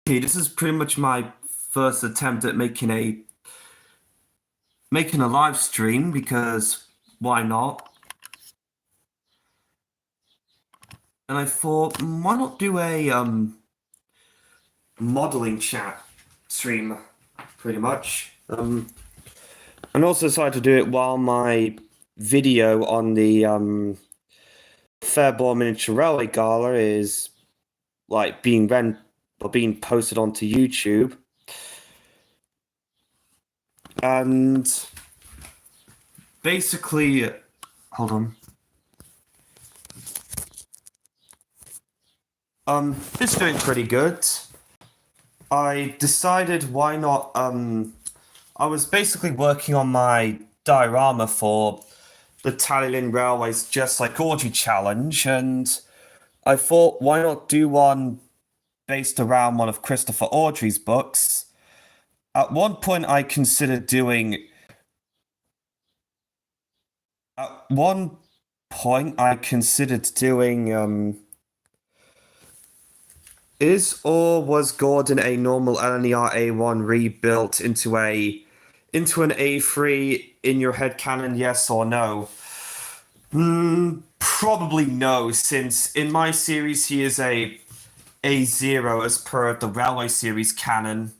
Okay, this is pretty much my first attempt at making a live stream because why not? And I thought, why not do a modeling chat stream, pretty much. And also decided to do it while my video on the Fairborn Miniature Railway Gala is like being posted onto YouTube. And basically, hold on. It's doing pretty good. I decided why not, I was basically working on my diorama for the Tallinn Railway's Just Like Audrey challenge, and I thought why not do one based around one of Christopher Audrey's books. At one point I considered doing Is or was Gordon a normal LNER A1 rebuilt into an A3 in your head canon, yes or no? Probably no, since in my series he is a A0 as per the Railway series canon.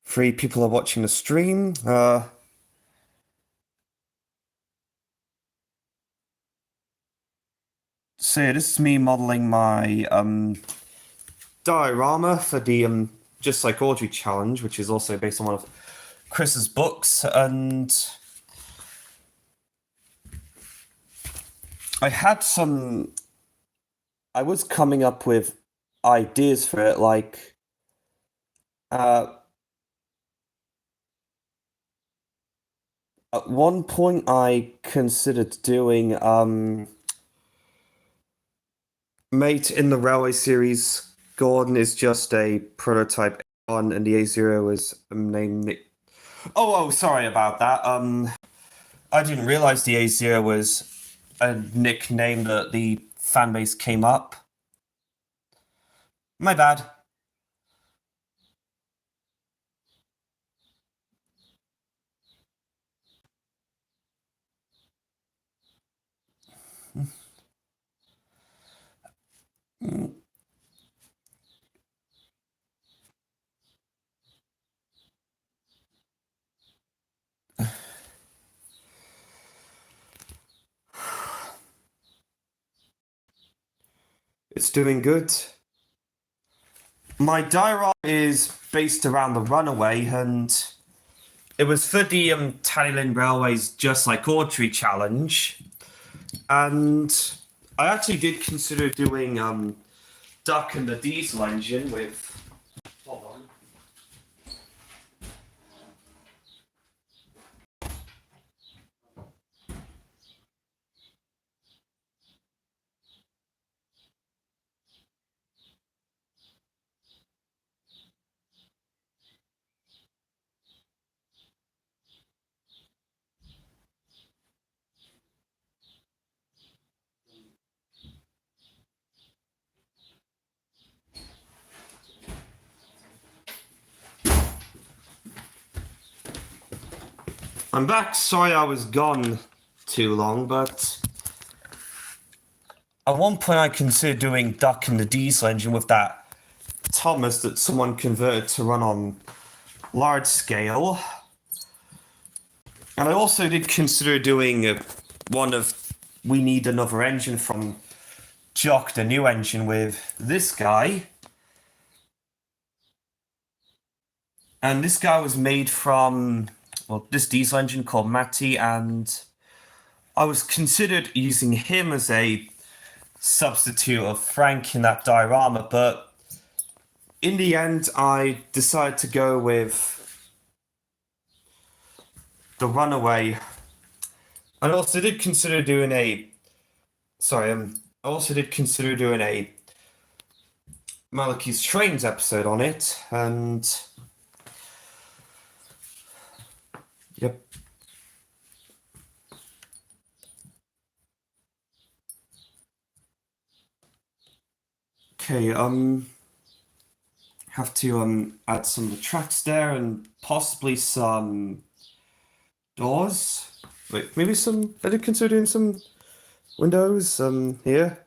Three people are watching the stream. So yeah, this is me modeling my diorama for the Just Like Audrey challenge, which is also based on one of Chris's books, and I was coming up with ideas for it, like at one point I considered doing Mate in the Railway series. Gordon is just a prototype A1 and the A0 is named Oh, sorry about that. I didn't realize the A0 was a nickname that the fanbase came up. My bad. It's doing good. My diorama is based around the Runaway, and it was for the Tallinn Railway's Just Like Audrey challenge. And I actually did consider doing Duck and the Diesel Engine with... Hold on. I'm back. Sorry I was gone too long, but at one point I considered doing Duck and the Diesel Engine with that Thomas that someone converted to run on large scale. And I also did consider doing one of We Need Another Engine from Jock the New Engine with this guy. And this guy was made from, well, this diesel engine called Matty, and I was considered using him as a substitute of Frank in that diorama, but in the end I decided to go with the Runaway. I also did consider doing a Malachi's Trains episode on it, and yep. Okay, have to add some of the tracks there and possibly some doors. Wait, maybe some. I did consider doing some windows here.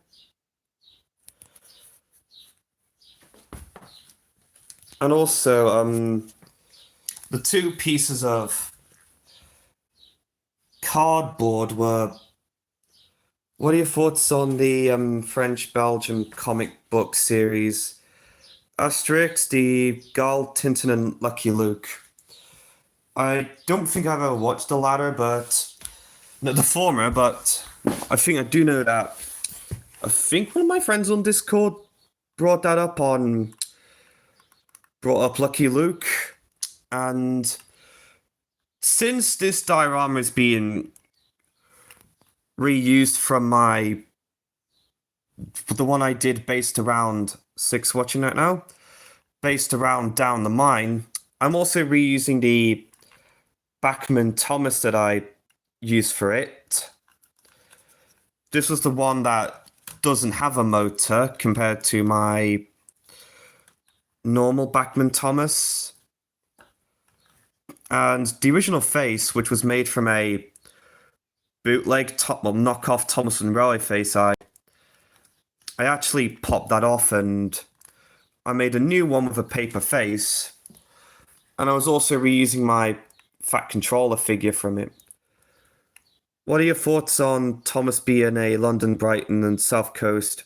And also the two pieces of cardboard were. What are your thoughts on the French-Belgian comic book series Asterix, the Gull, Tintin, and Lucky Luke? I don't think I've ever watched the latter, but no, the former. But I think I do know that. I think one of my friends on Discord brought that up on brought up Lucky Luke, and since this diorama is being reused from the one I did based around Six watching it now, based around Down the Mine, I'm also reusing the Bachman Thomas that I used for it. This was the one that doesn't have a motor compared to my normal Bachman Thomas. And the original face, which was made from a bootleg knockoff Thomas and Railway face, I actually popped that off and I made a new one with a paper face. And I was also reusing my Fat Controller figure from it. What are your thoughts on Thomas being a London, Brighton, and South Coast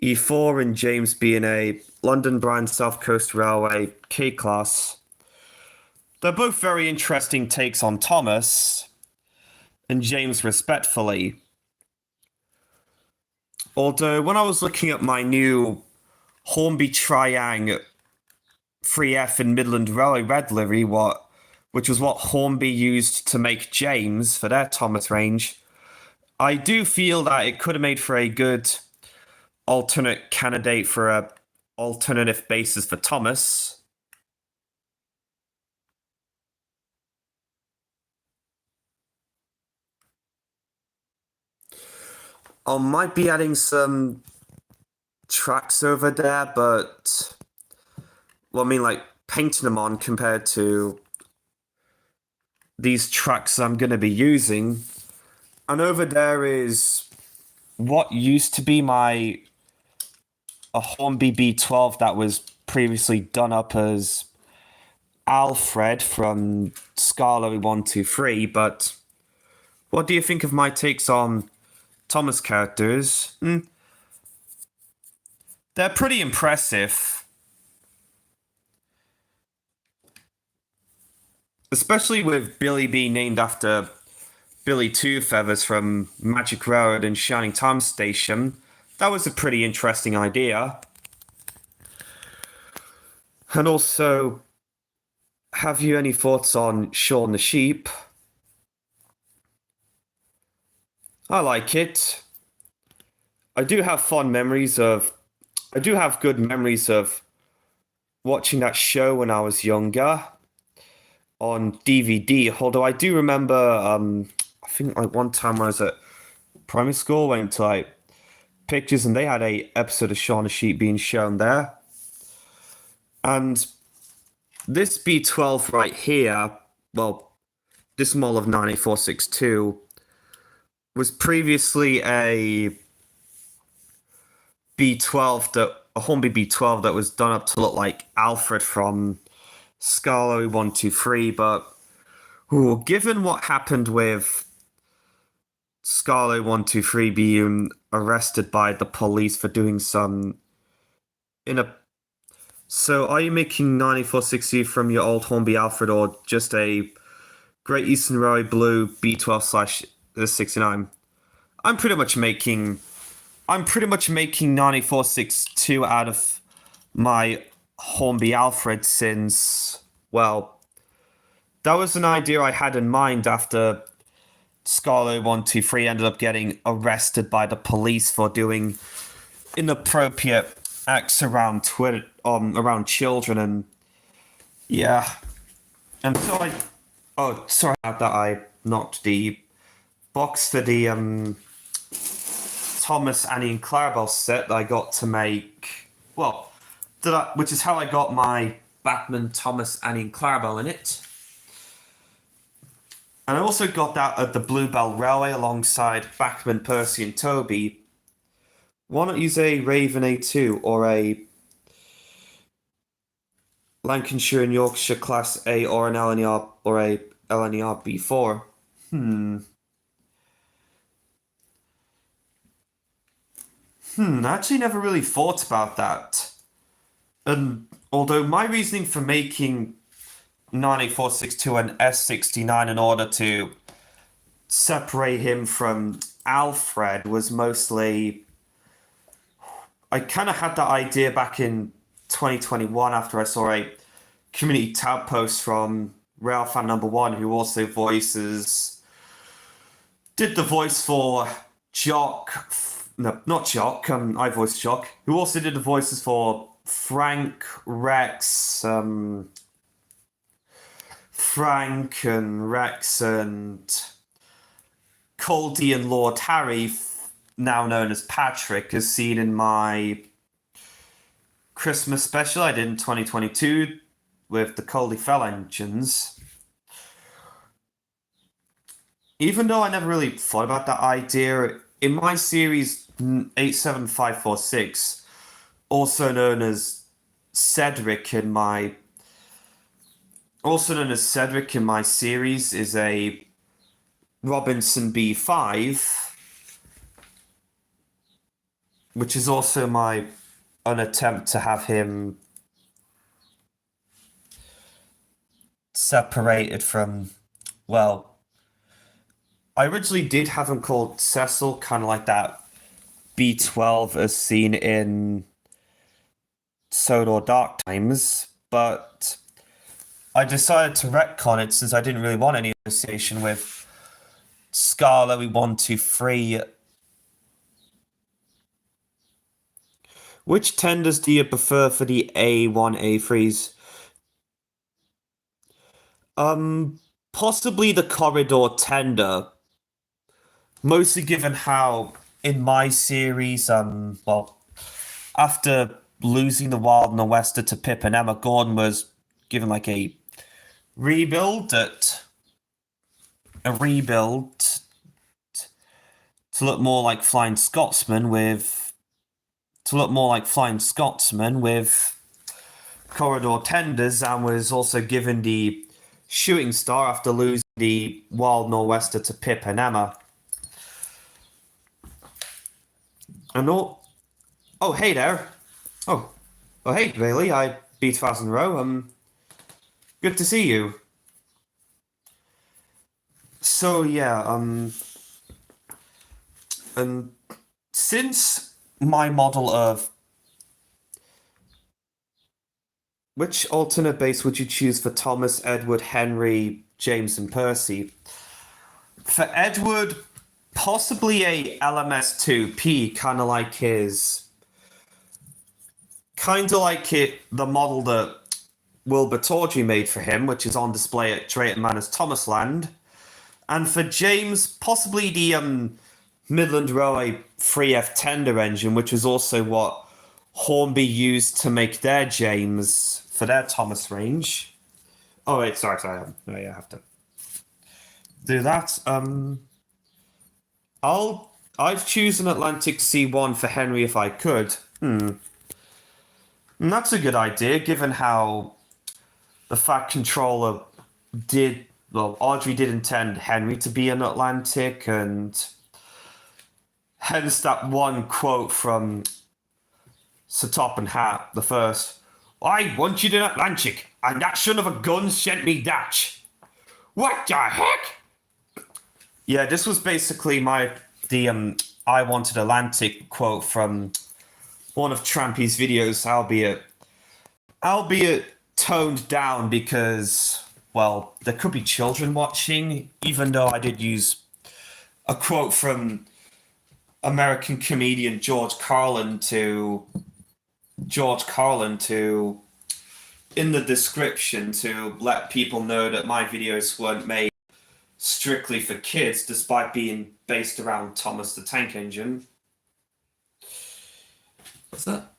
E4 and James being a London, Brighton, South Coast Railway K-Class? They're both very interesting takes on Thomas, and James respectfully. Although, when I was looking at my new Hornby Triang 3F and Midland Railway red livery, which was what Hornby used to make James for their Thomas range, I do feel that it could have made for a good alternate candidate for a alternative basis for Thomas. I might be adding some tracks over there, but well, I mean, like painting them on compared to these tracks I'm going to be using. And over there is what used to be a Hornby B12 that was previously done up as Alfred from Scarlo 123. But what do you think of my takes on Thomas characters? They're pretty impressive. Especially with Billy being named after Billy Two Feathers from Magic Road and Shining Time Station. That was a pretty interesting idea. And also, have you any thoughts on Shaun the Sheep? I like it. I do have good memories of watching that show when I was younger on DVD. Although I do remember, I think like one time when I was at primary school, went to like pictures and they had a episode of Shaun the Sheep being shown there. And this B12 right here, well, this model of 98462 was previously a Hornby B12 that was done up to look like Alfred from Scarlo 123, but given what happened with Scarlo 123 being arrested by the police for doing some So are you making 9460 from your old Hornby Alfred or just a Great Eastern Railway Blue B12/69? I'm pretty much making 9462 out of my Hornby Alfred since, well, that was an idea I had in mind after Scarlo 123 ended up getting arrested by the police for doing inappropriate acts around Twitter, around children, and yeah, and so I. Oh, sorry about that. I knocked the box for the Thomas, Annie, and Clarabelle set that I got to make. Well, which is how I got my Batman, Thomas, Annie, and Clarabelle in it. And I also got that at the Bluebell Railway alongside Bachman, Percy, and Toby. Why not use a Raven A2 or a Lancashire and Yorkshire Class A or an LNER or a LNER B4? I actually never really thought about that. And although my reasoning for making 98462 and S69 in order to separate him from Alfred was mostly I kind of had that idea back in 2021 after I saw a community tab post from Railfan number one, who also did the voice for Jock. No, not Jock. I voiced Jock. Who also did the voices for Frank, Rex, Frank and Rex and Coldy and Lord Harry, now known as Patrick, as seen in my Christmas special I did in 2022 with the Coldy Fell engines. Even though I never really thought about that idea, in my series 87546, also known as Cedric in my series, is a Robinson B5, which is also an attempt to have him separated from, well, I originally did have him called Cecil, kind of like that B12 as seen in Sodor Dark Times, but I decided to retcon it since I didn't really want any association with Scala. We 123. Which tenders do you prefer for the A1 A3s? Possibly the corridor tender. Mostly given how in my series, after losing the Wild and the Wester to Pip and Emma, Gordon was given like a rebuild to look more like Flying Scotsman with corridor tenders, and was also given the shooting star after losing the Wild Nor'Wester to Pip and Emma. And oh, hey there. Oh, hey, Bailey. I beat fast in a row. Good to see you. So yeah, and since my model of which alternate base would you choose for Thomas, Edward, Henry, James, and Percy? For Edward, possibly a LMS2P, kind of like the model that Wilbur Tawdry made for him, which is on display at Drayton Manor's Thomasland. And for James, possibly the Midland Railway 3F tender engine, which was also what Hornby used to make their James for their Thomas range. Oh wait, sorry. I have to do that. I'd choose an Atlantic C1 for Henry if I could. And that's a good idea, given how the Fat Controller Audrey did intend Henry to be an Atlantic, and hence that one quote from Sir Topham Hatt the First. I wanted an Atlantic, and that son of a gun sent me that. What the heck? Yeah, this was basically the I wanted Atlantic quote from one of Trampy's videos, albeit toned down because, well, there could be children watching, even though I did use a quote from American comedian George Carlin to George Carlin to in the description to let people know that my videos weren't made strictly for kids, despite being based around Thomas the Tank Engine. What's that?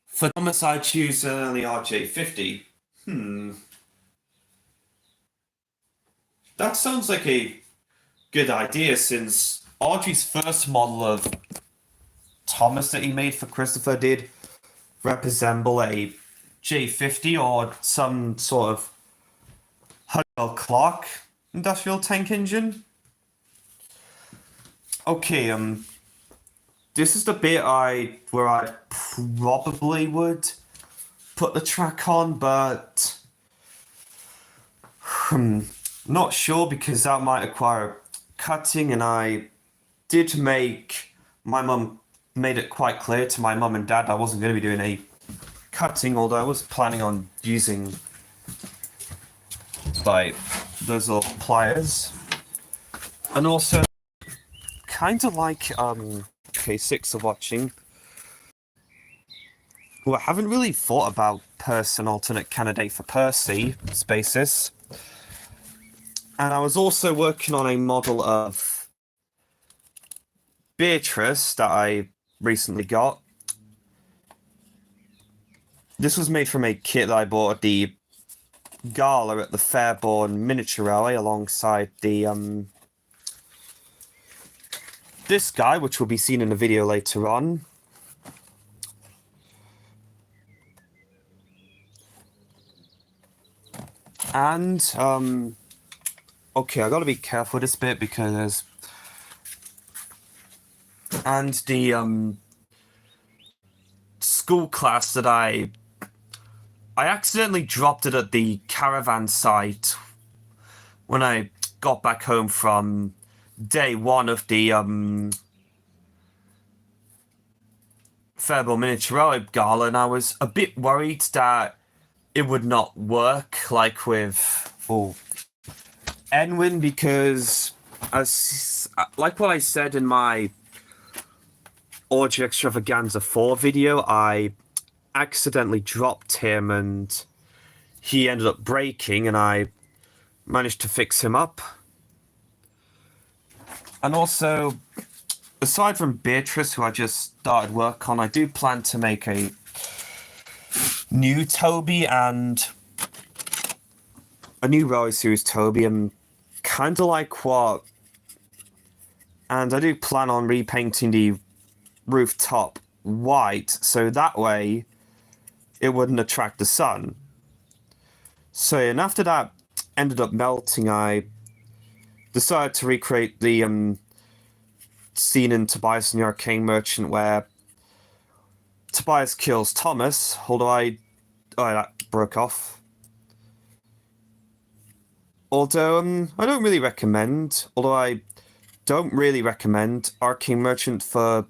For Thomas, I choose an early RJ50. That sounds like a good idea, since Audrey's first model of Thomas that he made for Christopher did resemble a J50 or some sort of Huggel Clark industrial tank engine. Okay, this is the bit where I probably would put the track on, but not sure, because that might require cutting, and I did my mum made it quite clear to my mum and dad I wasn't going to be doing any cutting, although I was planning on using like those little pliers. And also, kind of like K6 are watching, who I haven't really thought about an alternate candidate for Percy Spaces. And I was also working on a model of Beatrice that I recently got. This was made from a kit that I bought at the gala at the Fairborn Miniature Rally alongside the this guy, which will be seen in a video later on. And okay, I gotta be careful with this bit because the school class that I accidentally dropped it at the caravan site when I got back home from day one of the Fairborn Miniature Rally Gala, and I was a bit worried that it would not work like with Enwin, because like what I said in my Orgy Extravaganza 4 video, I accidentally dropped him and he ended up breaking, and I managed to fix him up. And also, aside from Beatrice, who I just started work on, I do plan to make a new Toby and a new Rally Series Toby, and kind of like what... And I do plan on repainting the rooftop white, so that way it wouldn't attract the sun. So, and after that ended up melting, I decided to recreate the scene in Tobias and the Arcane Merchant where Tobias kills Thomas, although that broke off. Although I don't really recommend Arcane Merchant for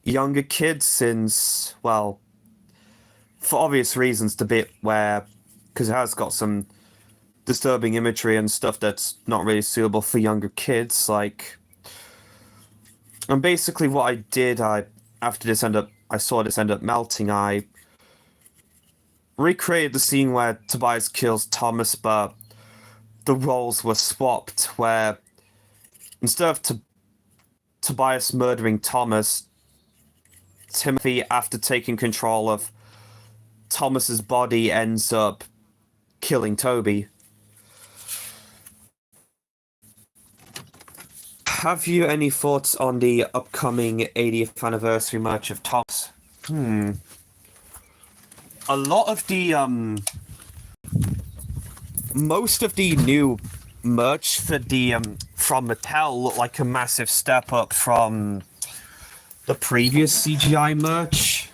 younger kids, since, well, for obvious reasons, the bit where, because it has got some disturbing imagery and stuff that's not really suitable for younger kids, like... And basically what I did, I saw this end up melting, I recreated the scene where Tobias kills Thomas, but the roles were swapped, where instead of Tobias murdering Thomas, Timothy, after taking control of Thomas's body, ends up killing Toby. Have you any thoughts on the upcoming 80th anniversary merch of Thomas? A lot of the most of the new merch for the from Mattel look like a massive step up from the previous CGI merch.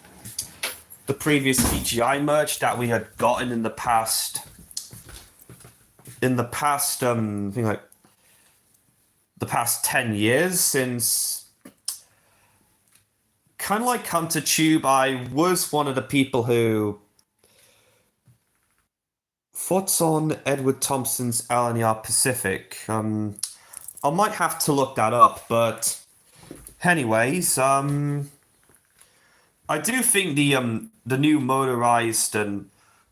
The previous CGI merch that we had gotten in the past. I think like the past 10 years, since kind of like Hunter Tube, I was one of the people who... Thoughts on Edward Thompson's LNER Pacific? I might have to look that up, but anyways, I do think the new motorized and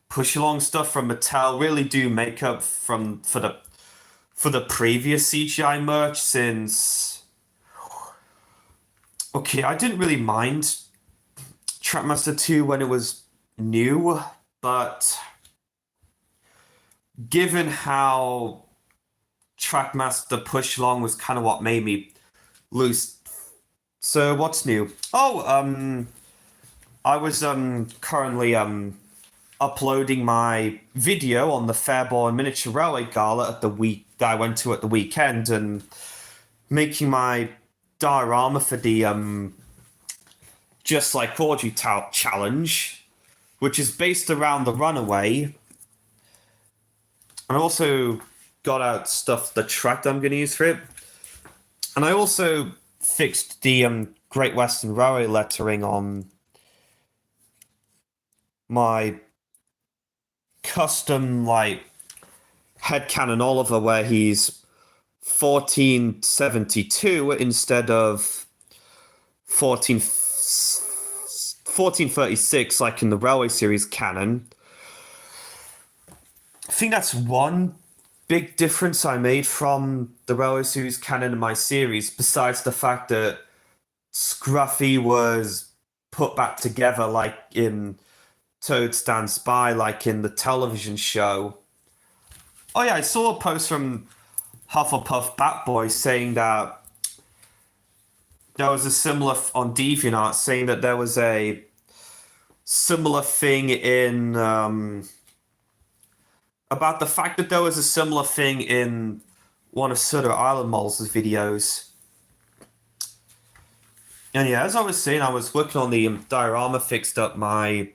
push along stuff from Mattel really do make up for the previous CGI merch since okay, I didn't really mind Trackmaster 2 when it was new, but given how Trackmaster push along was kind of what made me lose. So what's new? Oh, I was currently uploading my video on the Fairborn Miniature Railway Gala at the week that I went to at the weekend and making my diorama for the Just Like Audrey challenge, which is based around the Runaway. And I also got out stuff, the track that I'm going to use for it. And I also fixed the Great Western Railway lettering on my custom, like, headcanon Oliver, where he's 1472 instead of 1436, like in the Railway series canon. I think that's one big difference I made from the Railway series canon in my series, besides the fact that Scruffy was put back together like in Toad Stands By, like in the television show. Oh yeah, I saw a post from Hufflepuff Batboy saying that there was a similar on DeviantArt, saying that there was a similar thing in about the fact that there was a similar thing in one of Sutter Island Moles' videos. And yeah, as I was saying, I was working on the diorama, fixed up my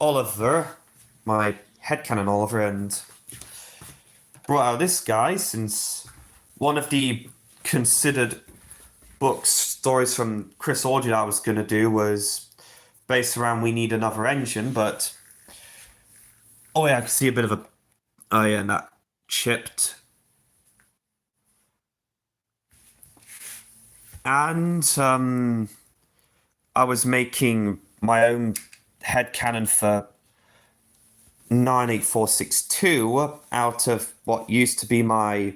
Oliver, my headcanon Oliver, and brought out this guy since one of the considered books, stories from Chris Audrey I was going to do was based around We Need Another Engine, but oh yeah, I can see a bit of a oh yeah, and that chipped. And I was making my own headcanon for 98462 out of what used to be my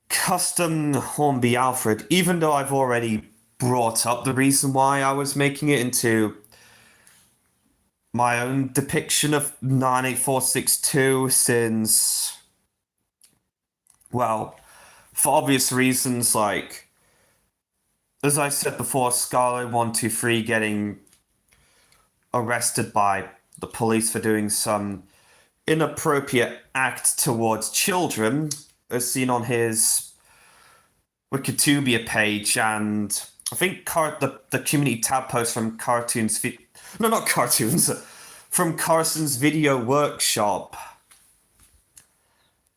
custom Hornby Alfred, even though I've already brought up the reason why I was making it into my own depiction of 98462 since, well, for obvious reasons, like, as I said before, Scarlet 123 getting arrested by the police for doing some inappropriate act towards children, as seen on his Wikitubia page, and I think the community tab post from from Carson's Video Workshop.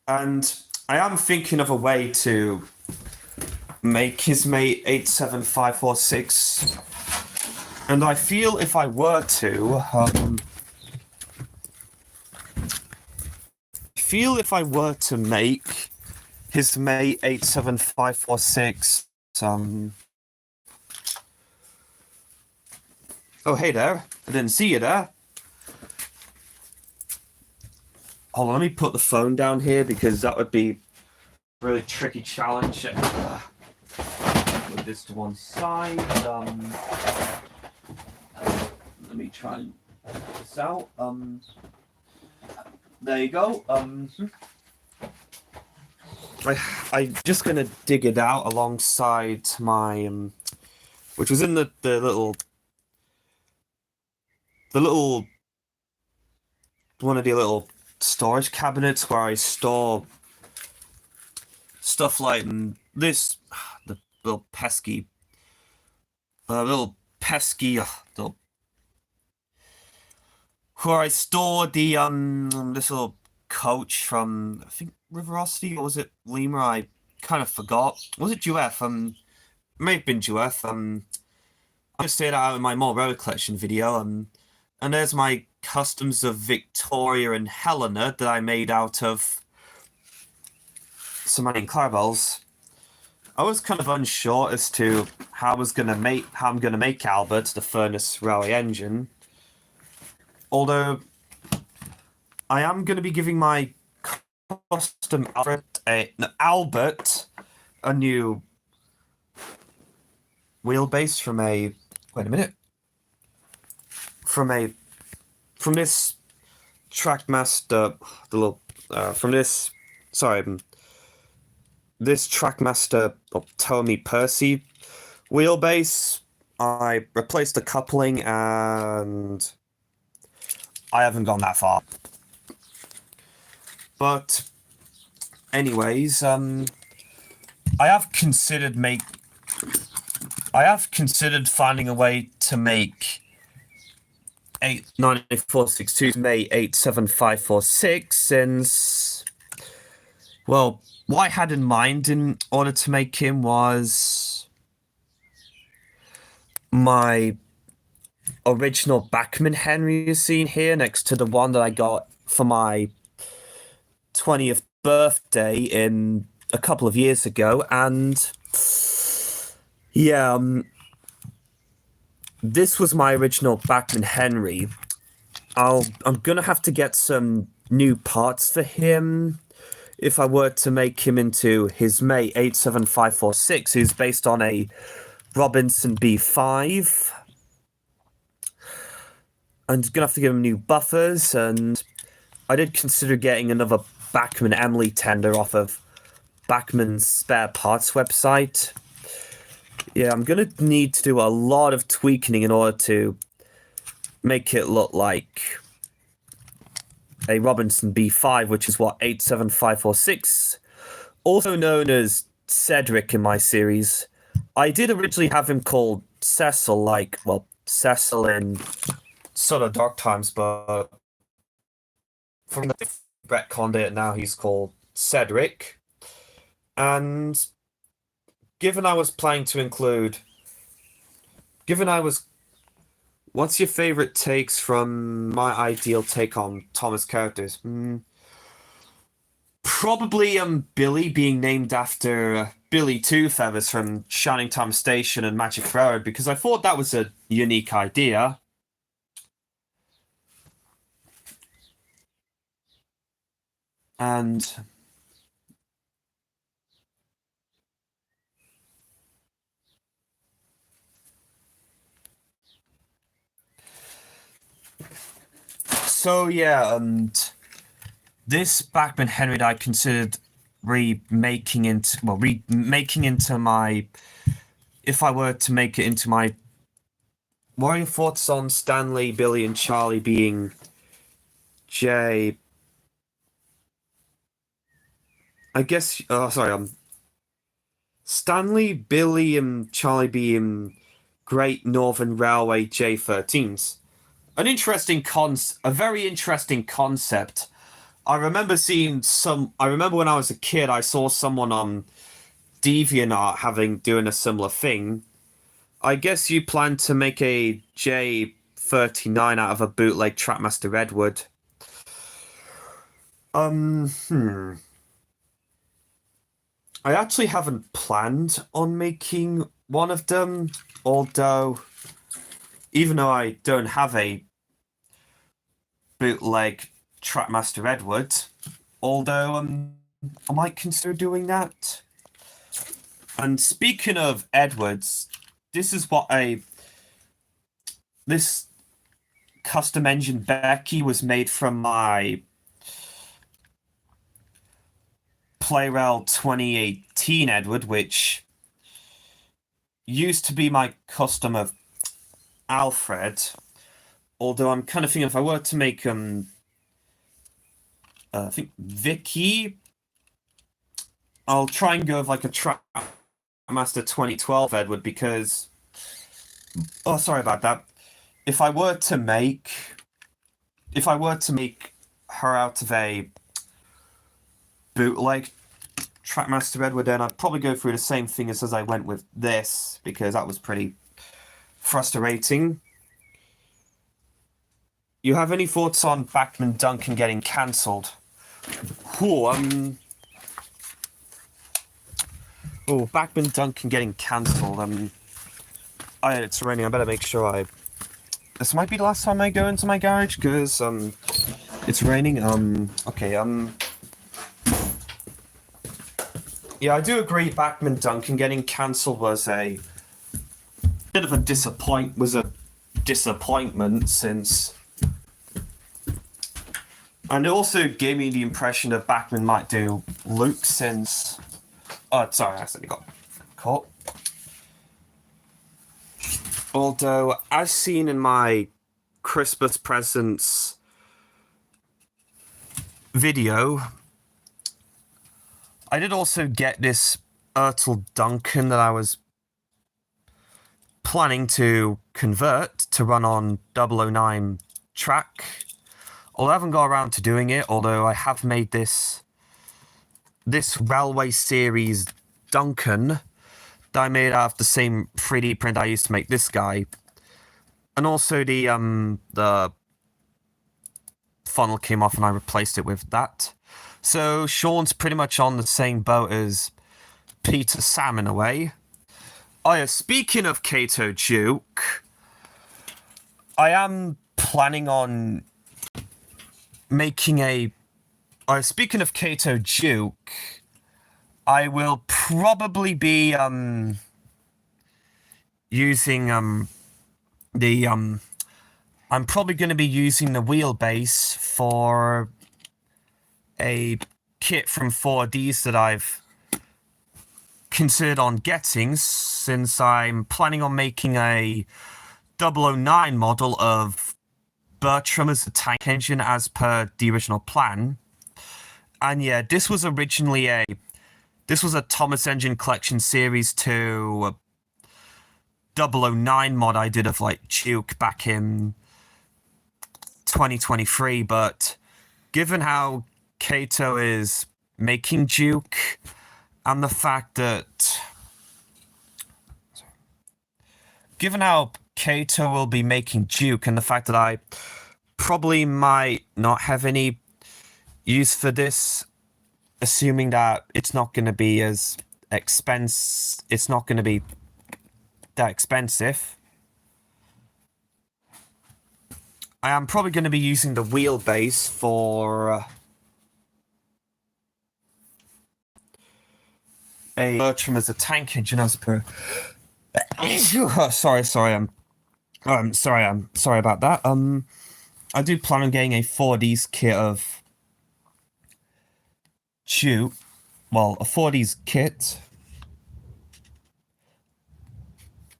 And I am thinking of a way to make his mate 87546. And I feel if I were to, make his mate 87546, oh, hey there. I didn't see you there. Hold on, let me put the phone down here because that would be a really tricky challenge. Put this to one side. Let me try and put this out. There you go. I'm just gonna dig it out alongside my which was in the little one of the little storage cabinets where I store stuff like this, the little pesky the where I store the this little coach from, I think, Riverosity, or was it Lima? I kind of forgot. Was it Dueth? It may have been Dueth. I just say that out in my more road collection video. And there's my customs of Victoria and Helena that I made out of some money and Clarabells. I was kind of unsure as to how I'm gonna make Albert the Furnace Railway engine. Although I am gonna be giving my custom Albert a new wheelbase from a wait a minute from a from this Trackmaster the little from this sorry this Trackmaster Tommy Percy wheelbase. I replaced the coupling and I haven't gone that far. But anyways, I have considered finding a way to make 89462's May 87546 since, well, what I had in mind in order to make him was my original Bachman Henry you see here next to the one that I got for my 20th birthday in a couple of years ago, and yeah, this was my original Bachman Henry. I'm gonna have to get some new parts for him if I were to make him into his May 87546, who's based on a Robinson B5. I'm gonna have to give him new buffers, and I did consider getting another Bachman Emily tender off of Bachman's spare parts website. Yeah, I'm gonna need to do a lot of tweaking in order to make it look like a Robinson B5, which is what 87546, also known as Cedric in my series. I did originally have him called Cecil, Cecil in Son of Dark Times, but from the retconned it, now he's called Cedric. And given I was planning to include, what's your favorite takes from my ideal take on Thomas characters? Probably Billy being named after Billy Two Feathers from Shining Time Station and Magic Railroad, because I thought that was a unique idea. And so yeah, and this Bachman Henry that I considered remaking into my, if I were to make it into my, what are your thoughts on Stanley, Billy, and Charlie being J? I guess, Stanley, Billy, and Charlie being Great Northern Railway J13s. A very interesting concept. I remember when I was a kid, I saw someone on DeviantArt doing a similar thing. I guess you plan to make a J39 out of a bootleg Trackmaster Edward. I actually haven't planned on making one of them, although, even though I don't have a bootleg Trackmaster Edward, although I might consider doing that. And speaking of Edwards, this custom engine Becky was made from my Playrail 2018 Edward, which used to be my custom of Alfred. Although I'm kind of thinking if I were to make I think Vicky, I'll try and go with like a Trackmaster 2012 Edward, because sorry about that. If I were to make her out of a bootleg Trackmaster Edward, then I'd probably go through the same thing as I went with this, because that was pretty frustrating. You have any thoughts on Bachman Duncan getting cancelled? Oh, Backman Duncan getting cancelled. It's raining. I better make sure I. This might be the last time I go into my garage because it's raining. Okay. Yeah, I do agree. Backman Duncan getting cancelled was a bit of a disappointment since. And it also gave me the impression that Backman might do Luke since. Oh, sorry, I accidentally got caught. Although, as seen in my Christmas presents video, I did also get this Ertl Duncan that I was planning to convert to run on 009 track. Although I haven't got around to doing it, although I have made this Railway series Duncan that I made out of the same 3D print I used to make this guy. And also the funnel came off and I replaced it with that. So Sean's pretty much on the same boat as Peter Sam in a way. Oh yeah, speaking of Kato Duke, I am planning on making a... speaking of Kato Duke, I will probably be using I'm probably going to be using the wheelbase for a kit from 4Ds that I've considered on getting, since I'm planning on making a 009 model of Bertram as a tank engine as per the original plan. And yeah, this was originally a Thomas Engine Collection Series 2 009 mod I did of like Duke back in 2023, but given how Kato is making Duke and the fact that I probably might not have any use for this, assuming that it's not going to be that expensive. I am probably going to be using the wheelbase for a Bertram as a tank engine as per. Sorry about that. I do plan on getting a 4Ds kit of Duke. Well, a 4Ds kit.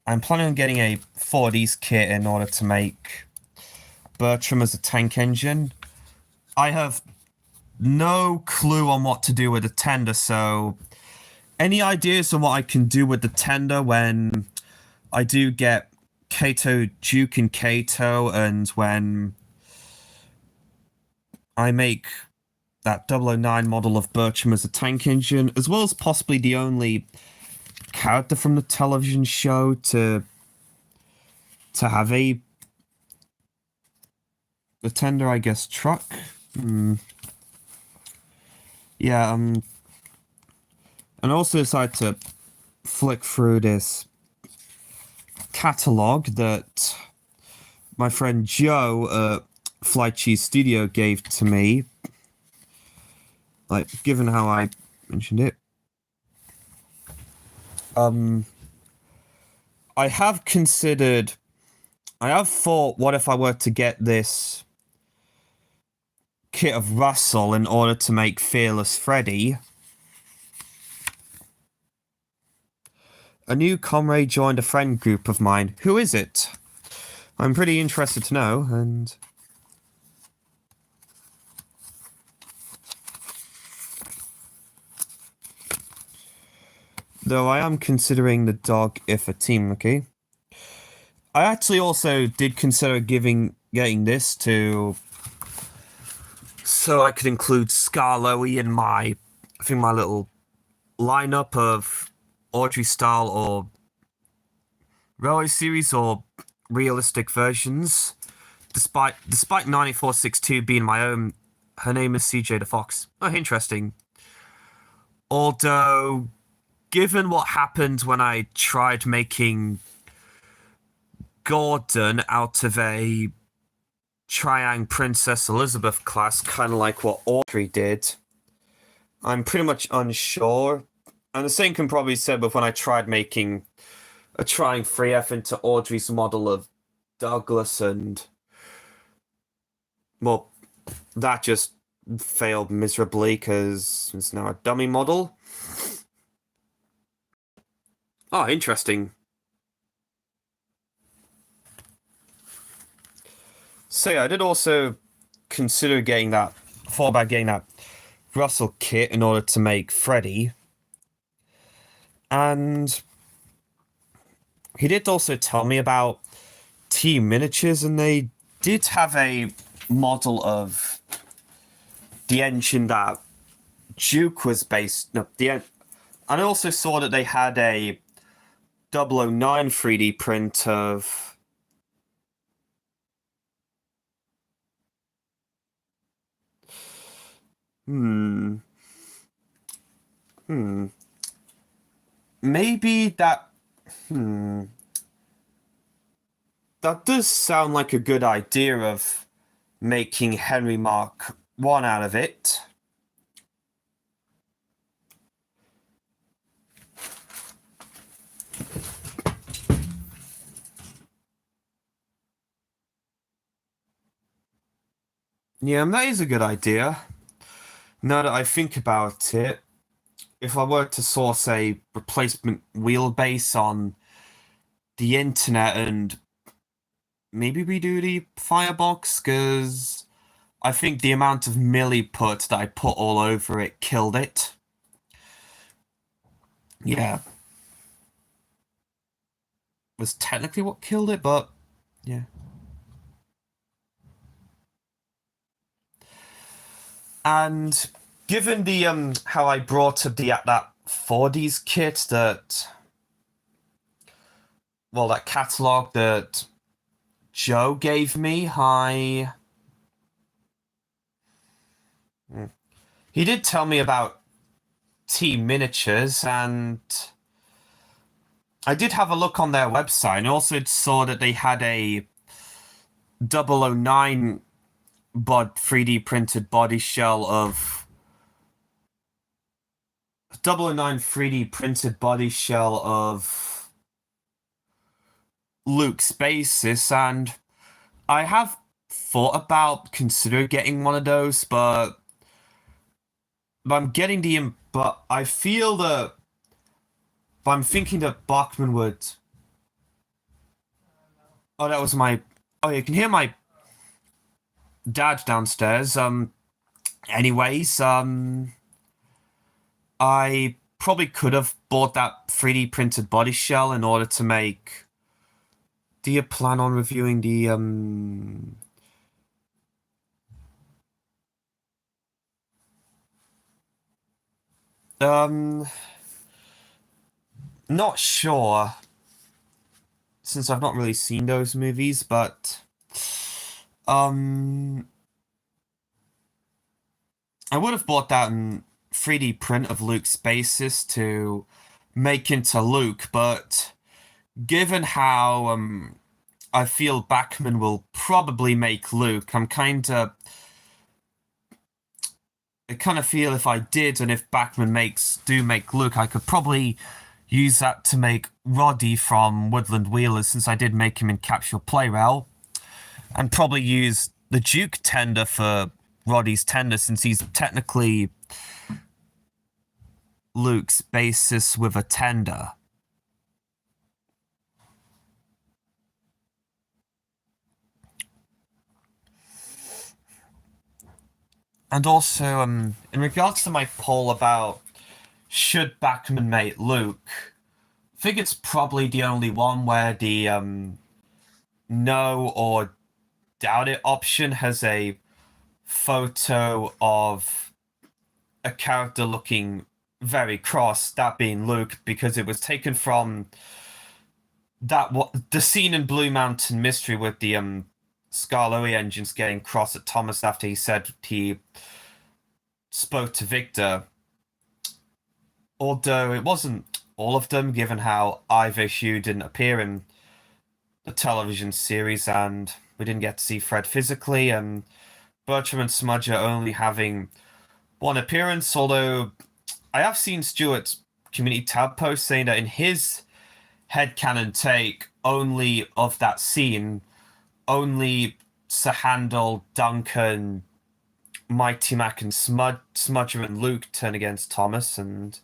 I'm planning on getting a 4Ds kit in order to make Bertram as a tank engine. I have no clue on what to do with the tender, so any ideas on what I can do with the tender when I do get Kato Duke and Kato, and when I make that 009 model of Bertram as a tank engine, as well as possibly the only character from the television show to have a tender, I guess, truck. Yeah, and also decided to flick through this catalog that my friend Joe at Fly Cheese Studio gave to me. Like, given how I mentioned it. I have thought, what if I were to get this kit of Russell in order to make Fearless Freddy? A new comrade joined a friend group of mine. Who is it? I'm pretty interested to know, and... though I am considering the dog if a team, okay? I actually also did consider getting this to... so I could include Scarloey in my little lineup of Audrey style or Railway series or realistic versions. Despite 9462 being my own, her name is CJ the Fox. Oh, interesting. Although given what happened when I tried making Gordon out of a Triang Princess Elizabeth class, kind of like what Audrey did, I'm pretty much unsure. And the same can probably be said with when I tried making a Triang 3F into Audrey's model of Douglas, and well, that just failed miserably because it's now a dummy model. Oh, interesting. So yeah, I did also consider thought about getting that Russell kit in order to make Freddy. And he did also tell me about Team Miniatures, and they did have a model of the engine that Duke was based. No, and I also saw that they had a 009 3D print of. Hmm. Maybe that. That does sound like a good idea of making Henry Mark 1 out of it. Yeah, that is a good idea. Now that I think about it, if I were to source a replacement wheelbase on the internet and maybe redo the firebox, because I think the amount of milliput that I put all over it killed it. Yeah. Was technically what killed it, but yeah. And given the how I brought up that 4Ds kit that catalog that Joe gave me, he did tell me about Team Miniatures, and I did have a look on their website, and also saw that they had a 009 3D printed body shell of 009 3D printed body shell of Luke's basis, and I have thought about considering getting one of those, but I'm getting but I feel that, but I'm thinking that Bachman would. Oh, that was my. Oh, you can hear my dad downstairs. Anyways, I probably could have bought that 3D printed body shell in order to make. Do you plan on reviewing the not sure, since I've not really seen those movies, but I would have bought that in 3D print of Luke's basis to make into Luke, but given how I feel Bachman will probably make Luke, I kind of feel if I did, and if Bachman do make Luke, I could probably use that to make Roddy from Woodland Wheelers, since I did make him in Capsule Play Rail, and probably use the Duke tender for Roddy's tender, since he's technically Luke's basis with a tender. And also, in regards to my poll about should Bachman make Luke, I think it's probably the only one where the no or doubt it option has a photo of a character looking very cross, that being Luke, because it was taken from the scene in Blue Mountain Mystery with the Skarloey engines getting cross at Thomas after he said he spoke to Victor. Although it wasn't all of them, given how Ivy Hugh didn't appear in the television series and we didn't get to see Fred physically, and Bertram and Smudger only having one appearance, although I have seen Stuart's community tab post saying that in his headcanon take only of that scene, only Sir Handel, Duncan, Mighty Mac, and Smudger and Luke turn against Thomas, and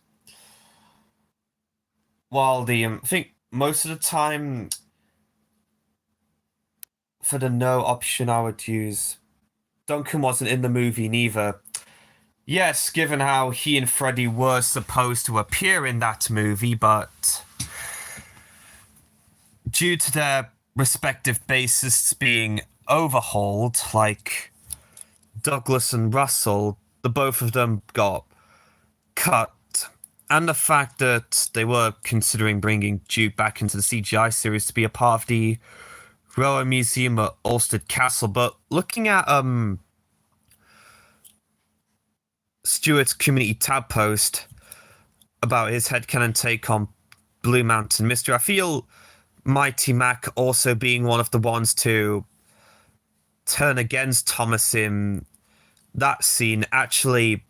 while I think most of the time for the no option I would use, Duncan wasn't in the movie neither. Yes, given how he and Freddy were supposed to appear in that movie, but due to their respective bassists being overhauled, like Douglas and Russell, the both of them got cut. And the fact that they were considering bringing Duke back into the CGI series to be a part of the Roa Museum at Ulstead Castle. But looking at Stuart's community tab post about his headcanon take on Blue Mountain Mystery, I feel Mighty Mac also being one of the ones to turn against Thomas in that scene actually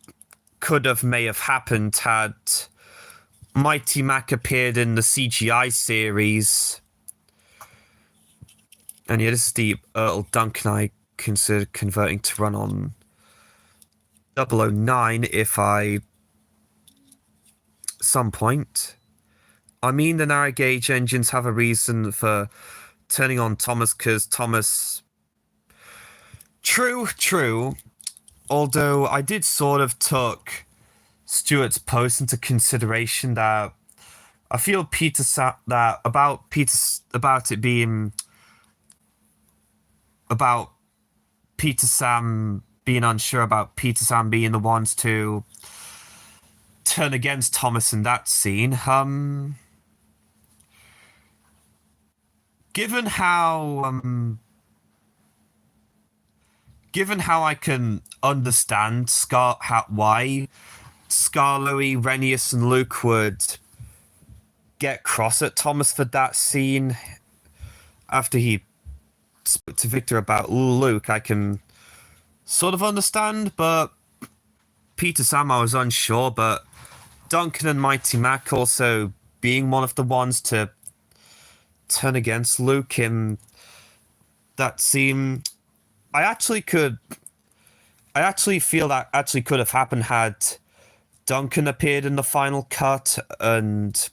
may have happened had Mighty Mac appeared in the CGI series. And yeah, this is the Earl Duncan I considered converting to run on 009 if I some point. I mean, the narrow gauge engines have a reason for turning on Thomas because Thomas. True. Although I did sort of took Stuart's post into consideration that I feel about it being about Peter Sam being unsure about Peter Sam being the ones to turn against Thomas in that scene. Given how I can understand why Scarloey, Renius, and Luke would get cross at Thomas for that scene after he spoke to Victor about Luke, I can sort of understand, but Peter Sam, I was unsure, but Duncan and Mighty Mac also being one of the ones to turn against Luke in that scene, I actually feel that actually could have happened had Duncan appeared in the final cut, and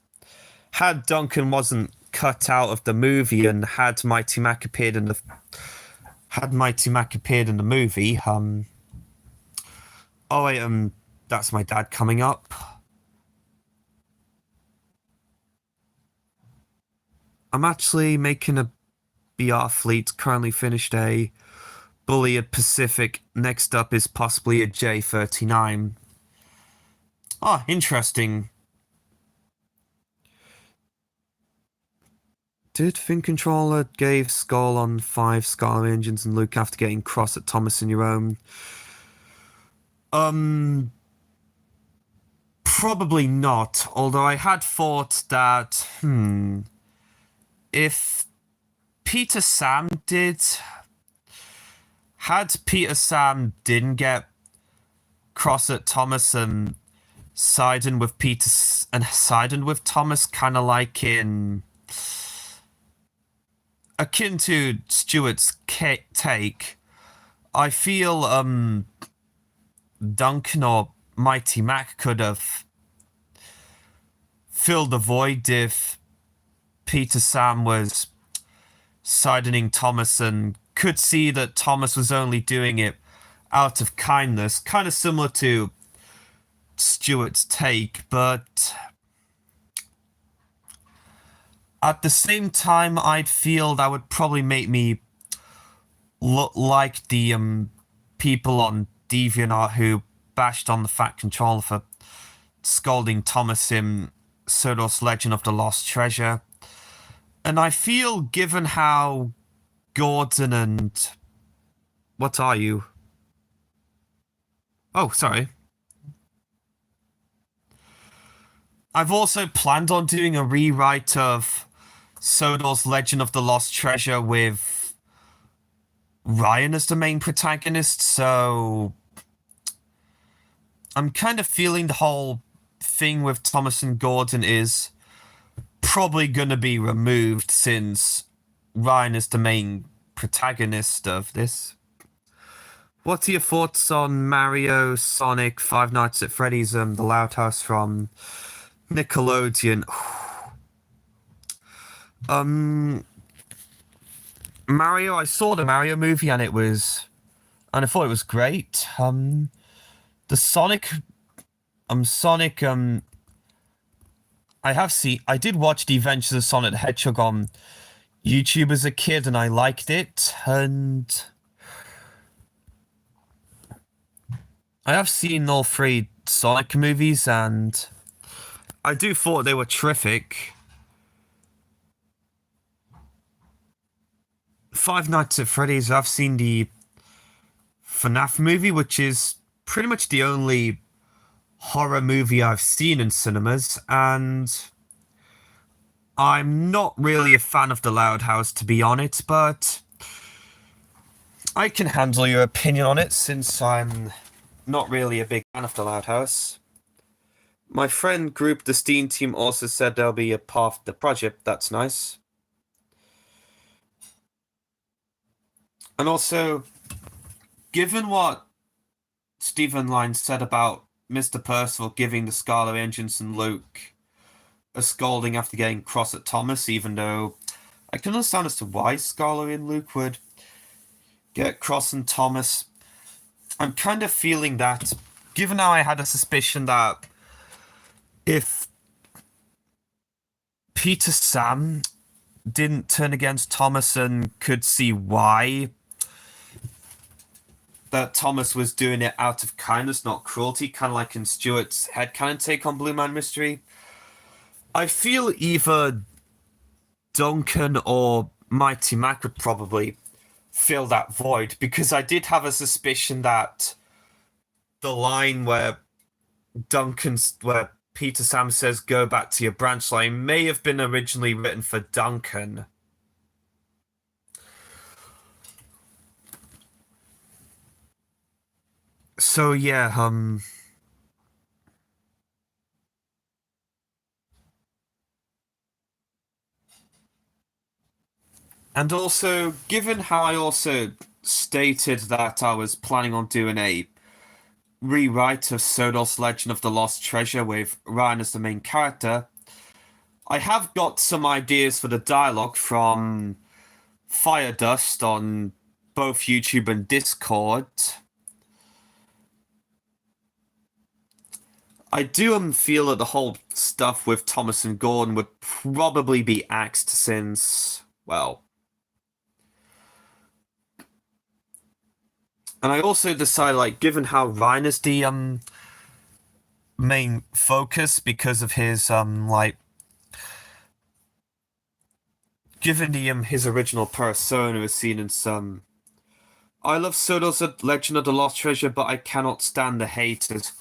had Duncan wasn't cut out of the movie and had Mighty Mac appeared in the movie. Oh wait, that's my dad coming up. I'm actually making a BR fleet. Currently finished a Bulliard Pacific. Next up is possibly a J39. Oh, interesting. Did Fin Controller gave Skull on 5 Scarlet engines and Luke after getting cross at Thomas in your own? Probably not. Although I had thought that, if Peter Sam didn't get cross at Thomas and siding with Thomas, kind of like in akin to Stuart's take, I feel Duncan or Mighty Mac could have filled the void if Peter Sam was siding Thomas and could see that Thomas was only doing it out of kindness, kind of similar to Stuart's take, but at the same time, I'd feel that would probably make me look like the people on DeviantArt who bashed on the Fat Controller for scolding Thomas in Sodor's Legend of the Lost Treasure. And I feel, given how Gordon and... What are you? Oh, sorry. I've also planned on doing a rewrite of Sodor's Legend of the Lost Treasure with Ryan as the main protagonist, so I'm kind of feeling the whole thing with Thomas and Gordon is probably going to be removed since Ryan is the main protagonist of this. What are your thoughts on Mario, Sonic, Five Nights at Freddy's, The Loud House from Nickelodeon? Mario, I saw the Mario movie and I thought it was great. The Sonic, I did watch The Adventures of Sonic the Hedgehog on YouTube as a kid and I liked it, and I have seen all three Sonic movies and I do thought they were terrific. Five Nights at Freddy's, I've seen the FNAF movie, which is pretty much the only horror movie I've seen in cinemas, and I'm not really a fan of The Loud House, to be honest, but I can handle your opinion on it since I'm not really a big fan of The Loud House. My friend group, the Steam team, also said there'll be a part of the project. That's nice. And also, given what Stephen Line said about Mr. Percival giving the Scarlet Agents and Luke a scolding after getting cross at Thomas, even though I can understand as to why Scarlet and Luke would get cross and Thomas. I'm kind of feeling that, given how I had a suspicion that if Peter Sam didn't turn against Thomas and could see why, that Thomas was doing it out of kindness, not cruelty, kind of like in Stuart's headcanon take on Blue Man Mystery. I feel either Duncan or Mighty Mac would probably fill that void, because I did have a suspicion that the line where Peter Sam says go back to your branch line may have been originally written for Duncan. So yeah, and also, given how I also stated that I was planning on doing a rewrite of Sodor's Legend of the Lost Treasure with Ryan as the main character, I have got some ideas for the dialogue from Fire Dust on both YouTube and Discord. I do feel that the whole stuff with Thomas and Gordon would probably be axed since, well... And I also decided, like, given how Ryan is the main focus because of his given the his original persona is seen in some. I love Sodor's Legend of the Lost Treasure, but I cannot stand the haters.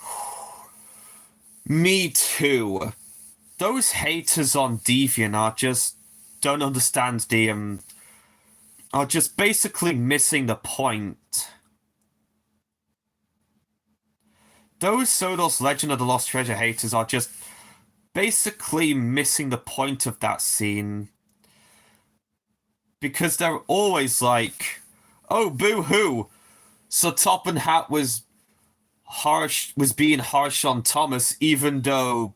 Me too. Those haters on Deviant are just don't understand the are just basically missing the point. Those Sodor's Legend of the Lost Treasure haters are just basically missing the point of that scene. Because they're always like, oh, boo-hoo! So Top and Hat was being harsh on Thomas, even though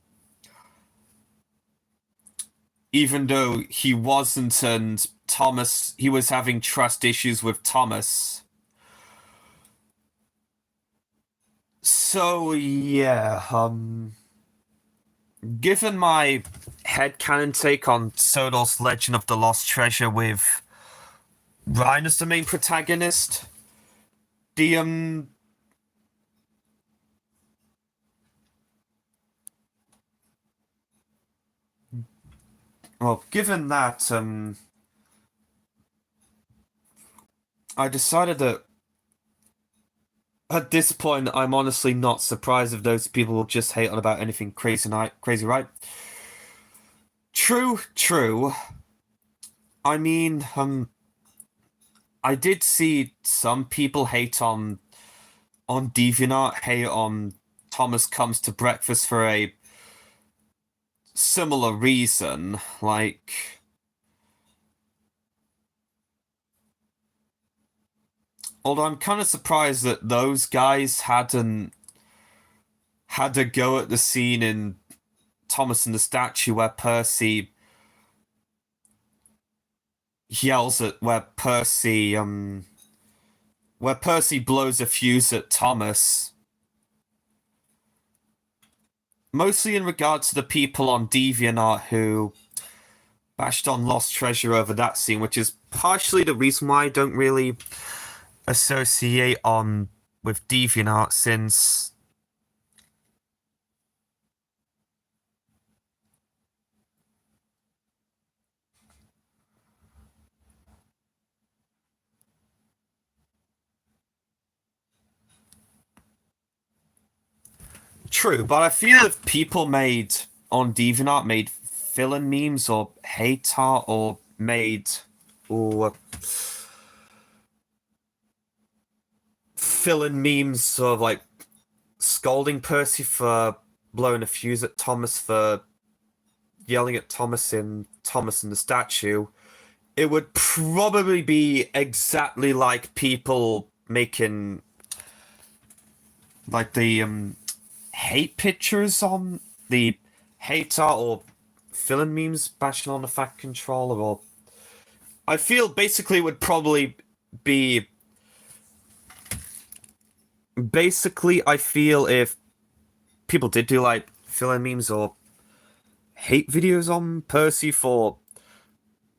he wasn't, and he was having trust issues with Thomas. So yeah, given my headcanon take on Sodor's Legend of the Lost Treasure with Ryan as the main protagonist, the well, given that I decided that At this point, I'm honestly not surprised if those people will just hate on about anything crazy, right? True, true. I mean, I did see some people hate on DeviantArt, hate on Thomas Comes to Breakfast for a similar reason. Like, although I'm kind of surprised that those guys hadn't had a go at the scene in Thomas and the Statue yells at where Percy blows a fuse at Thomas. Mostly in regard to the people on DeviantArt who bashed on Lost Treasure over that scene, which is partially the reason why I don't really associate on with DeviantArt since true, but I feel if people made on DeviantArt made fill-in memes or hate art or made or fill-in memes sort of like scolding Percy for blowing a fuse at Thomas for yelling at Thomas in the Statue, it would probably be exactly like people making like the hate pictures on the hate art or fill-in memes bashing on the Fact Controller, or I feel basically it would probably be basically I feel if people did do like fill-in memes or hate videos on Percy for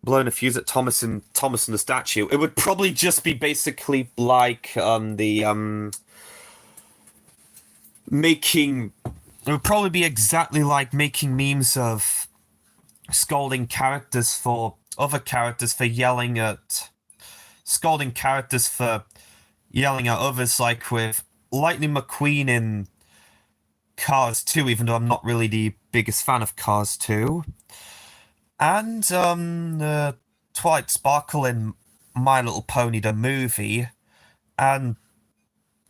blowing a fuse at Thomas and the Statue, it would probably just be basically like the making it would probably be exactly like making memes of scolding characters for other characters for yelling at scolding characters for yelling at others, like with Lightning McQueen in Cars 2, even though I'm not really the biggest fan of Cars 2. And Twilight Sparkle in My Little Pony the movie. And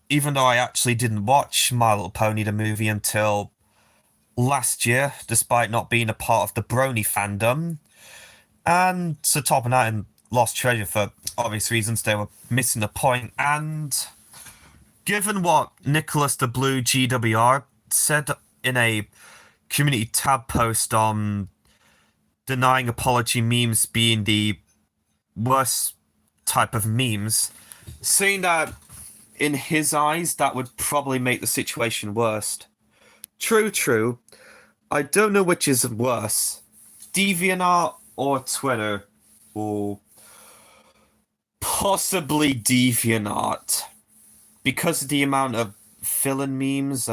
even though I actually didn't watch My Little Pony the movie until last year, despite not being a part of the Brony fandom, and to top of that, in Lost Treasure, for obvious reasons, they were missing the point. And given what Nicholas the Blue GWR said in a community tab post on denying apology memes being the worst type of memes, saying that in his eyes that would probably make the situation worse. True, true. I don't know which is worse, DeviantArt or Twitter, or possibly DeviantArt, because of the amount of fill-in memes,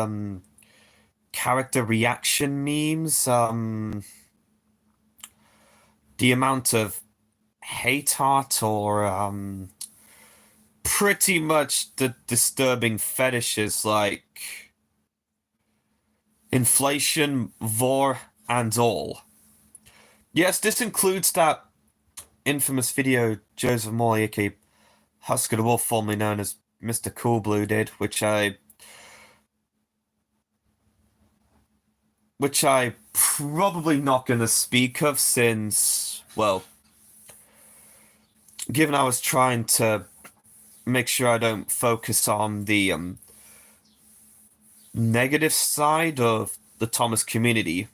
character reaction memes, the amount of hate art or pretty much the disturbing fetishes like inflation, vor, and all. Yes, this includes that infamous video Joseph Morley, aka Husker the Wolf, formerly known as Mr. Coolblue, did, which I probably not gonna speak of since, well, given I was trying to make sure I don't focus on the negative side of the Thomas community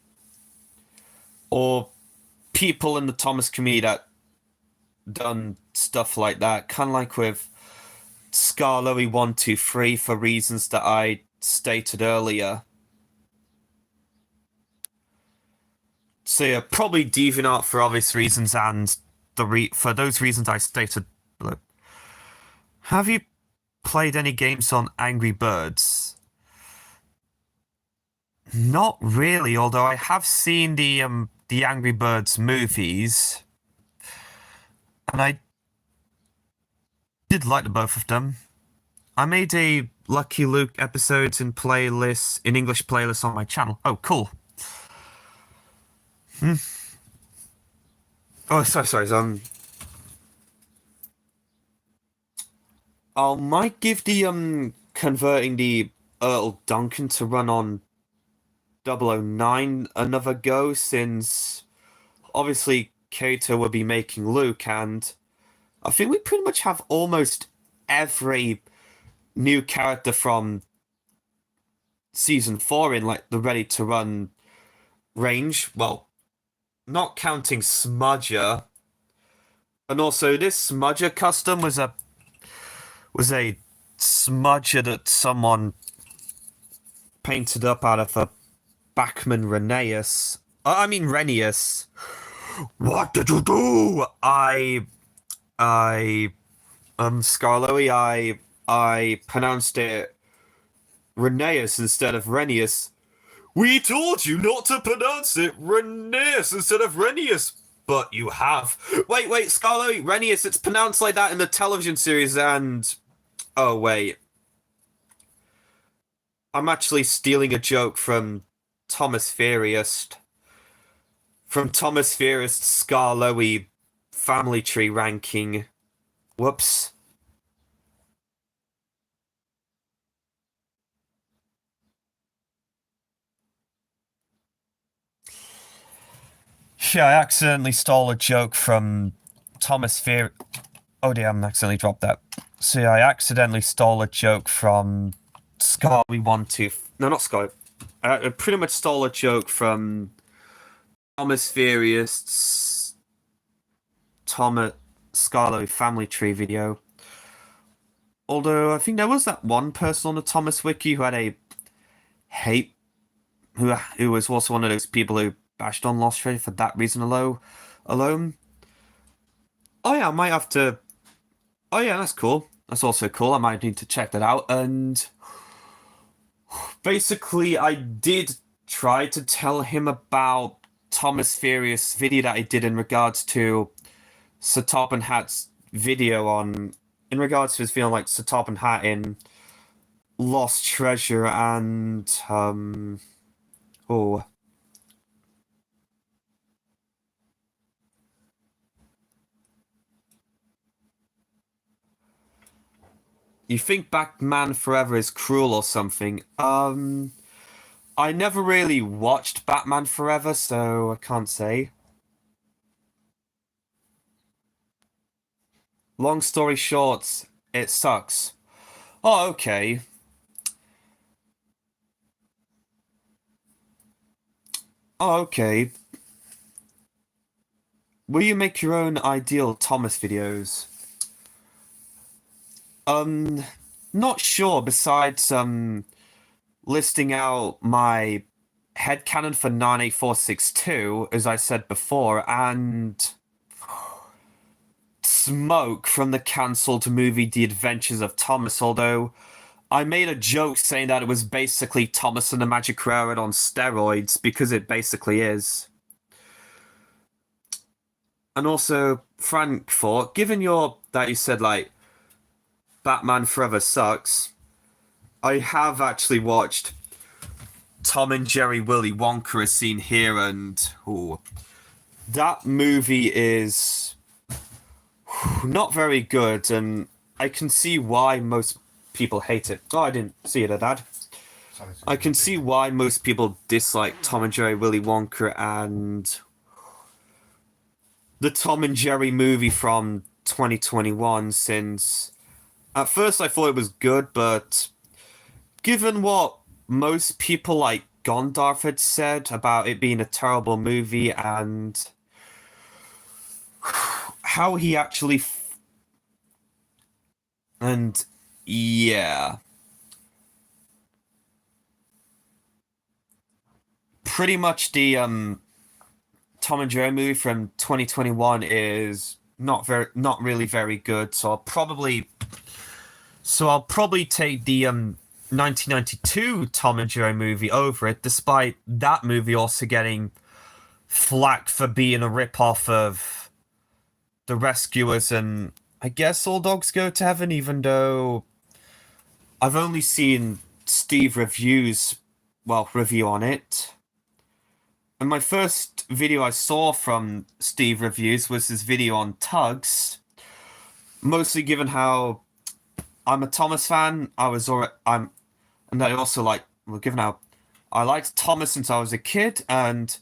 or people in the Thomas community that done stuff like that, kind of like with Scarlowy123 for reasons that I stated earlier. So yeah, probably DeviantArt for obvious reasons, and for those reasons I stated below. Have you played any games on Angry Birds? Not really, although I have seen the Angry Birds movies, and I did like the both of them. I made a Lucky Luke episodes in playlists in English playlists on my channel. Oh, cool. Oh, sorry. I might give the converting the Earl Duncan to run on 009 another go, since obviously Kato will be making Luke, and I think we pretty much have almost every new character from season 4 in like the ready to run range. Well, not counting Smudger. And also this Smudger custom was a smudger that someone painted up out of a Bachman Reneus. I mean Renius. What did you do? I Scarloey, I pronounced it Reneus instead of Renius. We told you not to pronounce it Reneus instead of Renius, but you have. Wait, Scarloey, Renius, it's pronounced like that in the television series, and oh wait, I'm actually stealing a joke from Thomas Furious. From Thomas Furious Scarloey family tree ranking. Whoops. Yeah, I accidentally stole a joke from Thomas Fear. Oh damn, I accidentally dropped that. So yeah, I accidentally stole a joke from Scarly One Two. No, not Scarly. I pretty much stole a joke from Thomas Furious Thomas Scarlo family tree video. Although I think there was that one person on the Thomas wiki who had a hate, who was also one of those people who bashed on Lost Trade for that reason alone. Oh yeah, I might have to. Oh yeah, that's cool. That's also cool. I might need to check that out. And basically, I did try to tell him about Thomas Furious video that I did in regards to Sir Topham Hatt's video in regards to his feeling like Sir Topham Hatt in Lost Treasure, and oh. You think Batman Forever is cruel or something? I never really watched Batman Forever, so I can't say. Long story short, it sucks. Oh, okay. Oh, okay. Will you make your own ideal Thomas videos? Not sure, besides, listing out my headcanon for 98462, as I said before, and Smoke from the cancelled movie The Adventures of Thomas, although I made a joke saying that it was basically Thomas and the Magic Railroad on steroids, because it basically is. And also, Frankfurt, given that you said, like, Batman Forever sucks, I have actually watched Tom and Jerry Willy Wonka as seen here, and that movie is not very good, and I can see why most people hate it. Oh, I didn't see it, Dad. I can see why most people dislike Tom and Jerry Willy Wonka and the Tom and Jerry movie from 2021, since at first I thought it was good, but given what most people like Gondorf had said about it being a terrible movie, and how he actually and yeah, pretty much the Tom and Jerry movie from 2021 is not really very good, so I'll probably take the 1992 Tom and Jerry movie over it, despite that movie also getting flack for being a rip-off of The Rescuers and I guess All Dogs Go to Heaven, even though I've only seen Steve reviews, well, review on it. And my first video I saw from Steve reviews was his video on Tugs. Mostly given how I'm a Thomas fan, and I also like, well, given how I liked Thomas since I was a kid, and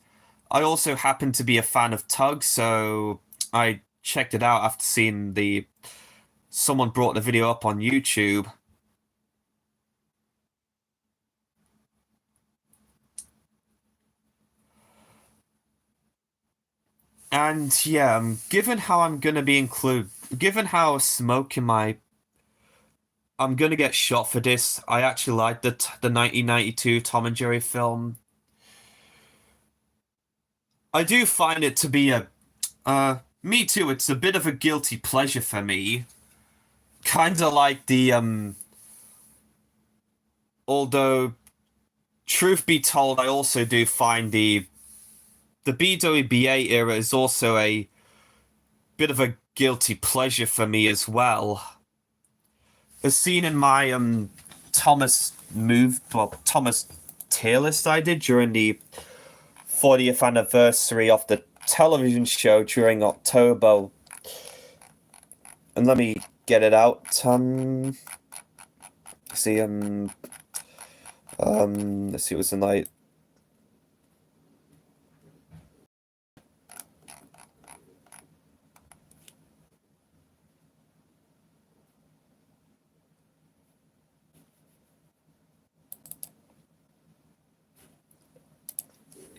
I also happen to be a fan of Tugs, so I checked it out after seeing someone brought the video up on YouTube. And yeah, given how given how smoke in my, I'm gonna get shot for this. I actually like the 1992 Tom and Jerry film. I do find it to be me too. It's a bit of a guilty pleasure for me. Kind of like although truth be told, I also do find the BWBA era is also a bit of a guilty pleasure for me as well. As seen in my Thomas tier list I did during the 40th anniversary of the television show during October. And let me get it out. See let's see what's the night.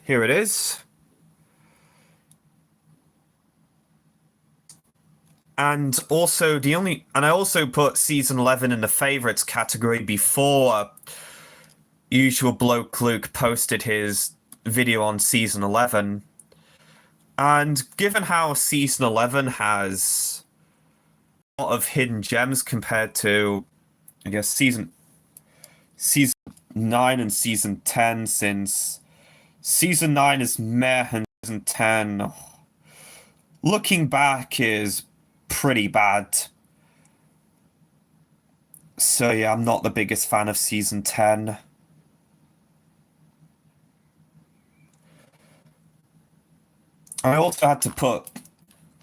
Here it is. And also I also put season 11 in the favorites category before Usual Bloke Luke posted his video on season 11. And given how season 11 has a lot of hidden gems compared to, I guess, season 9 and season 10, since season 9 is meh and season 10, looking back, is pretty bad. So yeah, I'm not the biggest fan of season 10. I also had to put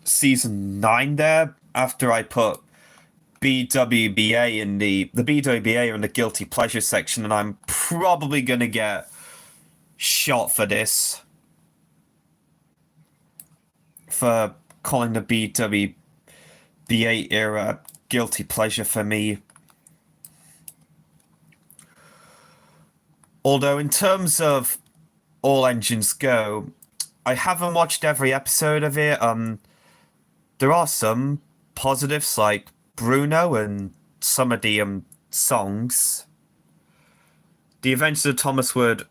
season 9 there after I put BWBA in the BWBA in the guilty pleasure section, and I'm probably gonna get shot for this, for calling the BWBA era guilty pleasure for me. Although in terms of All Engines Go, I haven't watched every episode of it. There are some positives like Bruno and some of the songs. The Adventures of Thomas would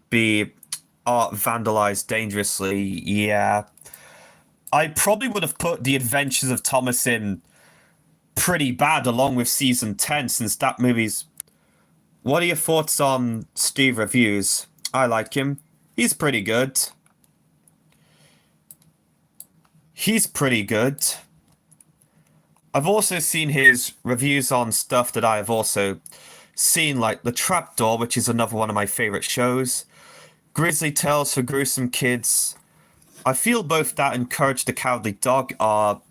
be art vandalized dangerously. Yeah, I probably would have put The Adventures of Thomas in pretty bad along with season 10, since that movie's. What are your thoughts on Steve reviews? I like him. He's pretty good. He's pretty good. I've also seen his reviews on stuff that I have also seen, like The Trapdoor, which is another one of my favorite shows. Grizzly Tales for Gruesome Kids. I feel both that and Courage the Cowardly Dog are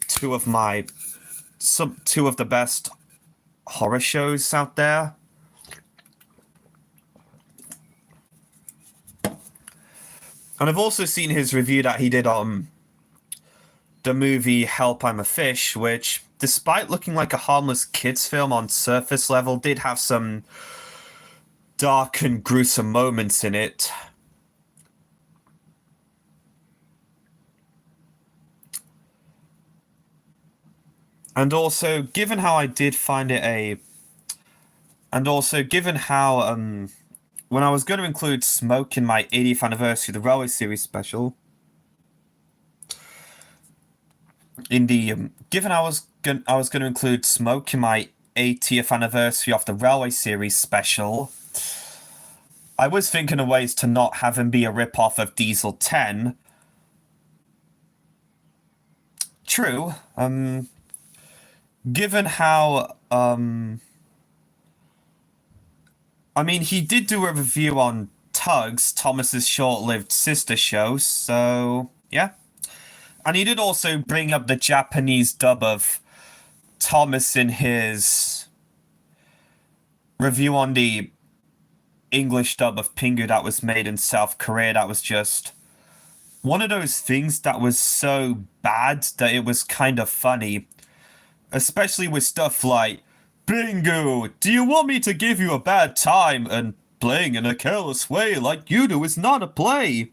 two of the best horror shows out there. And I've also seen his review that he did on the movie Help, I'm a Fish, which, despite looking like a harmless kids film on surface level, did have some dark and gruesome moments in it. And also, given how I did find it and also given how when I was going to include Smoke in my 80th anniversary of the Runaway series special, given I was going to include Smoke in my 80th anniversary of the Railway series special, I was thinking of ways to not have him be a rip-off of Diesel 10. True. given how I mean, he did do a review on Tugs, Thomas's short-lived sister show, so yeah. And he did also bring up the Japanese dub of Thomas in his review on the English dub of Pingu that was made in South Korea. That was just one of those things that was so bad that it was kind of funny. Especially with stuff like, Bingo, do you want me to give you a bad time? And playing in a careless way like you do is not a play.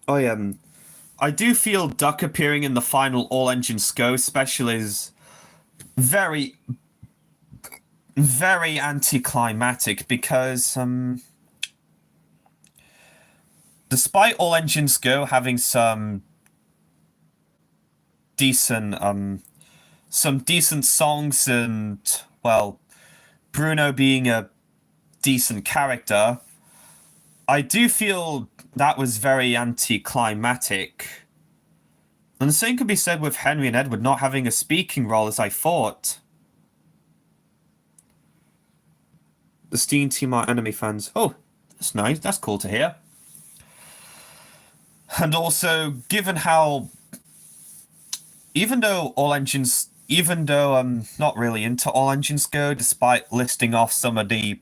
I do feel Duck appearing in the final All Engines Go special is very, very anticlimactic because, despite All Engines Go having decent, some decent songs and, well, Bruno being a decent character, I do feel that was very anticlimactic. And the same could be said with Henry and Edward not having a speaking role as I thought. The Steam Team are enemy fans. Oh, that's nice. That's cool to hear. And also, given how, even though I'm not really into All Engines Go, despite listing off some of the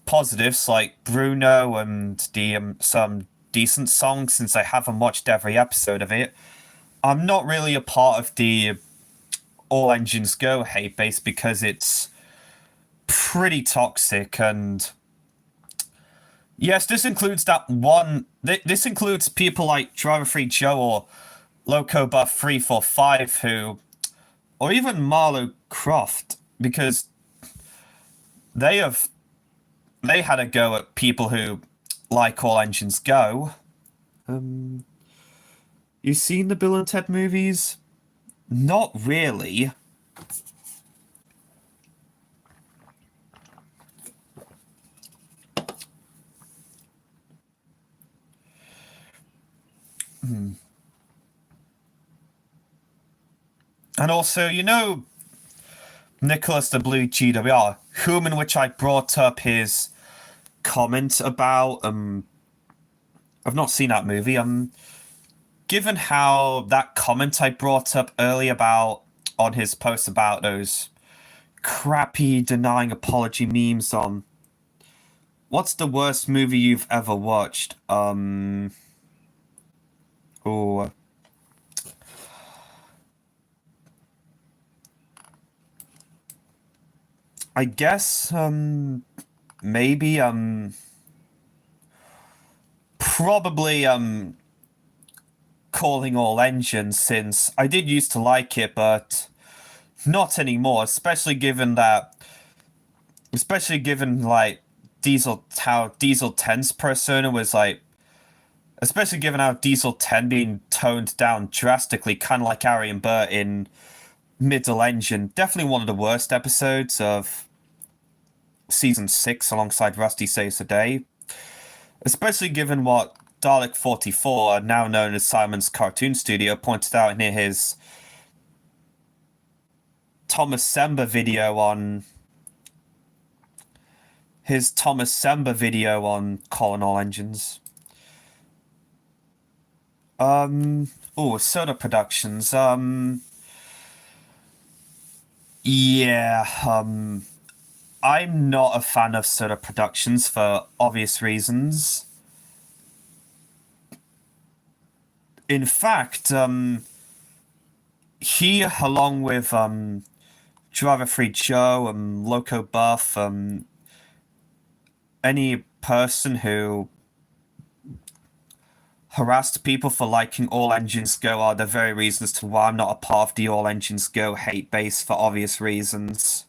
positives like Bruno and the some decent songs, since I haven't watched every episode of it, I'm not really a part of the All Engines Go hate base because it's pretty toxic. And yes, this includes that one. This includes people like Driver Free Joe or Loco Buff 345 who, or even Marlo Croft, because they had a go at people who like All Engines Go. You seen the Bill and Ted movies? Not really. And also, Nicholas the Blue GWR, whom in which I brought up his comment about, I've not seen that movie. Given how that comment I brought up earlier about on his post about those crappy denying apology memes on what's the worst movie you've ever watched? Oh, I guess maybe probably Calling All Engines, since I did used to like it, but not anymore, especially given like how Diesel 10's persona was like, especially given how Diesel 10 being toned down drastically, kind of like Ari and Bert in Middle Engine. Definitely one of the worst episodes of season 6 alongside Rusty Saves the Day. Especially given what Dalek 44, now known as Simon's Cartoon Studio, pointed out in his Thomas Sember video on Calling All Engines. Soda Productions. Yeah, I'm not a fan of Soda Productions for obvious reasons. In fact, he, along with Driver Free Joe and Loco Buff, any person who harassed people for liking All Engines Go are the very reasons to why I'm not a part of the All Engines Go hate base for obvious reasons.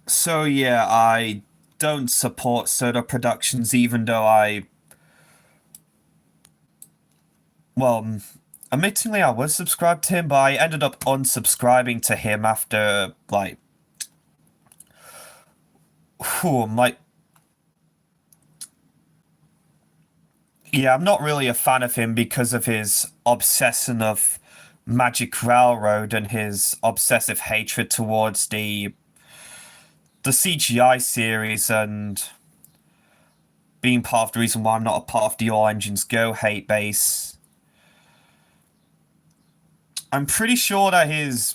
So yeah, I don't support Soda Productions, even though admittingly I was subscribed to him, but I ended up unsubscribing to him after, like, whew, like, yeah, I'm not really a fan of him because of his obsession of Magic Railroad and his obsessive hatred towards the CGI series, and being part of the reason why I'm not a part of the All Engines Go hate base. I'm pretty sure that his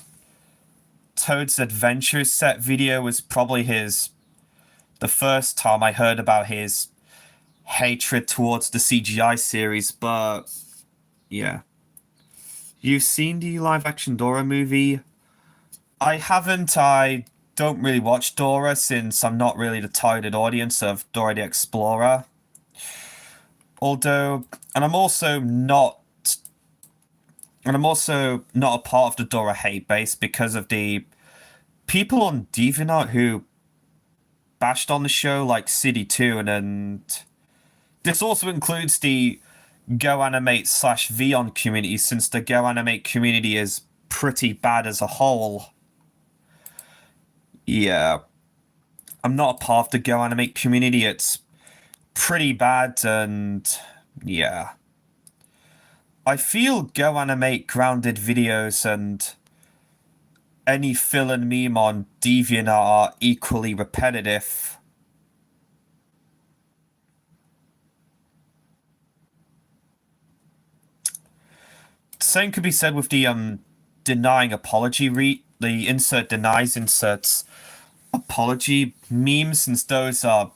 Toad's Adventure set video was probably the first time I heard about his hatred towards the CGI series, but yeah. You've seen the live action Dora movie? I haven't. I don't really watch Dora since I'm not really the targeted audience of Dora the Explorer. Although, and I'm also not a part of the Dora hate base because of the people on DeviantArt who bashed on the show, like City 2, and this also includes the Go Animate / Vion community, since the Go Animate community is pretty bad as a whole. Yeah, I'm not a part of the Go Animate community. It's pretty bad, and yeah. I feel Go Animate grounded videos and any fill and meme on DeviantArt are equally repetitive. Same could be said with the denying apology the insert denies inserts apology memes, since those are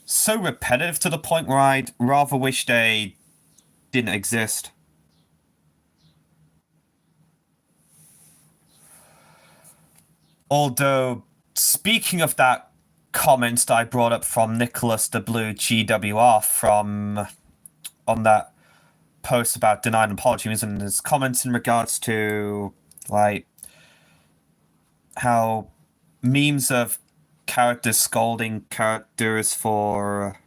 so repetitive to the point where I'd rather wish they didn't exist. Although, speaking of that comment that I brought up from Nicholas the Blue GWR from on that post about denying apologies, and his comments in regards to like how memes of characters scolding characters for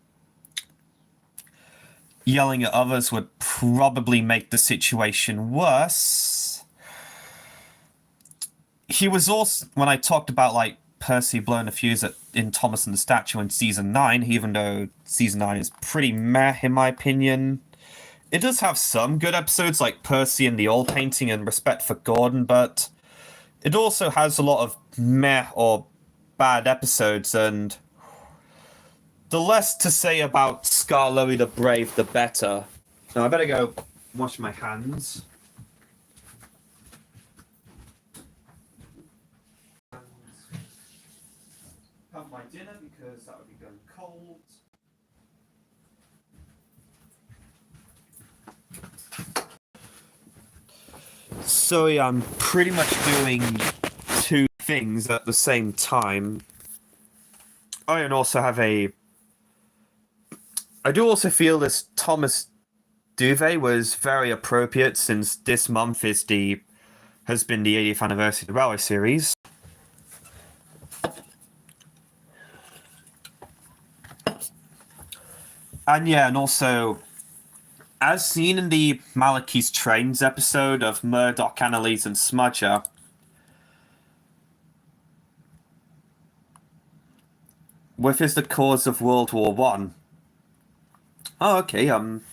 yelling at others would probably make the situation worse. He was also, when I talked about like Percy blowing a fuse in Thomas and the Statue in season 9, even though season 9 is pretty meh in my opinion. It does have some good episodes like Percy and the Oil Painting and Respect for Gordon, but it also has a lot of meh or bad episodes, and the less to say about Skarloey the Brave, the better. Now I better go wash my hands. Have my dinner because that would be going cold. So yeah, I'm pretty much doing two things at the same time. Oh, and also have I do also feel this Thomas duvet was very appropriate since this month has been the 80th anniversary of the Runaway series. And yeah, and also, as seen in the Malachi's Trains episode of Murdoch, Annalise, and Smudger, what is the cause of World War One? Oh, okay. And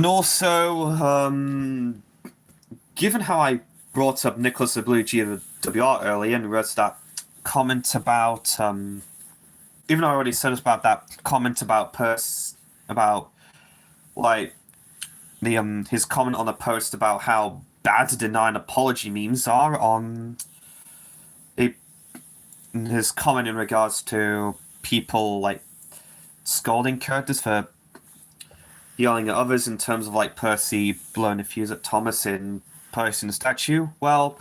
also, given how I brought up Nicholas the Blue GWR earlier and wrote that comment about, even though I already said about that comment about about like the his comment on the post about how bad denying apology memes are on his comment in regards to people like scolding characters for yelling at others in terms of like Percy blowing a fuse at Thomas in Percy and the Statue. Well,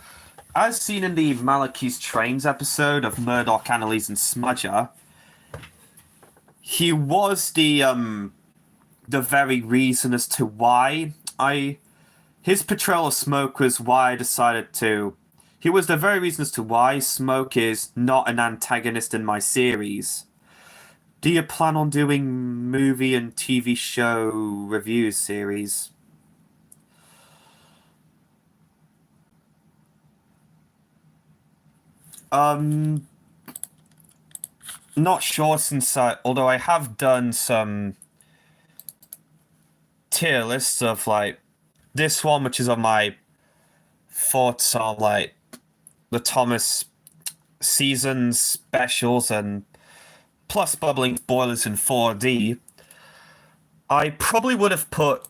as seen in the Malachi's Trains episode of Murdoch, Annalise, and Smudger, he was the very reason as to why his portrayal of Smoke was why I decided to. He was the very reason as to why Smoke is not an antagonist in my series. Do you plan on doing movie and TV show reviews series? Um, not sure since although I have done some tier lists of like this one, which is on my thoughts on like the Thomas seasons specials and plus bubbling spoilers in 4D. I probably would have put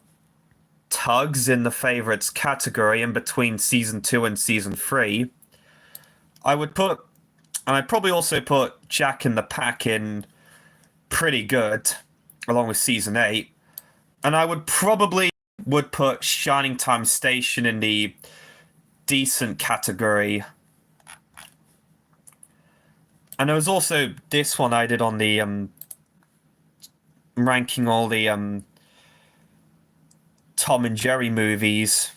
Tugs in the favorites category in between season 2 and season 3. I would put, and I'd probably also put Jack in the Pack in pretty good, along with season 8. And I would probably would put Shining Time Station in the decent category. And there was also this one I did on the ranking all the Tom and Jerry movies.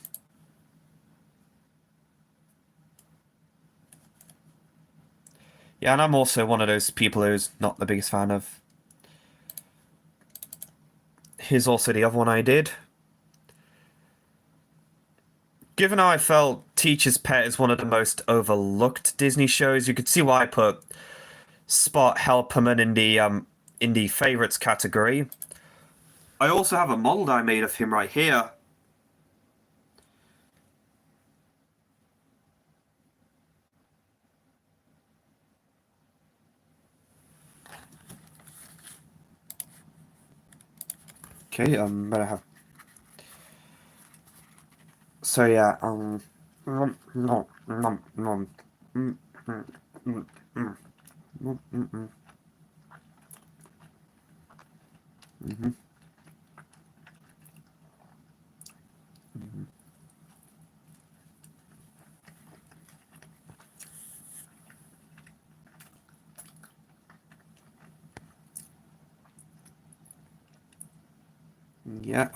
Yeah, and I'm also one of those people who's not the biggest fan of. Here's also the other one I did. Given how I felt Teacher's Pet is one of the most overlooked Disney shows, you could see why I put Spot Helperman in the favorites category. I also have a model I made of him right here. Okay, but I have. So yeah, yeah,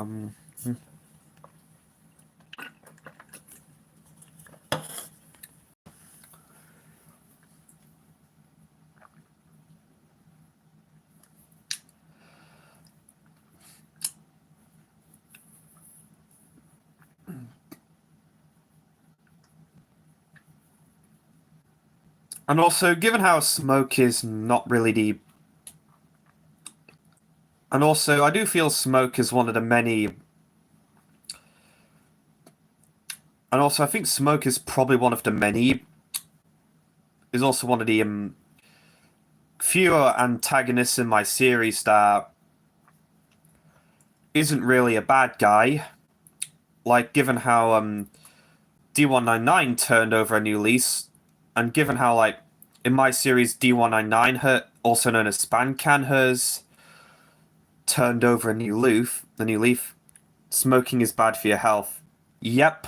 and also, given how Smoke is not really the... And also, I do feel Smoke is one of the many... And also, I think Smoke is probably one of the many... Is also one of the fewer antagonists in my series that isn't really a bad guy. Like, given how D199 turned over a new lease, and given how, like, in my series, D199, also known as Spancan, has turned over a new leaf, smoking is bad for your health. Yep.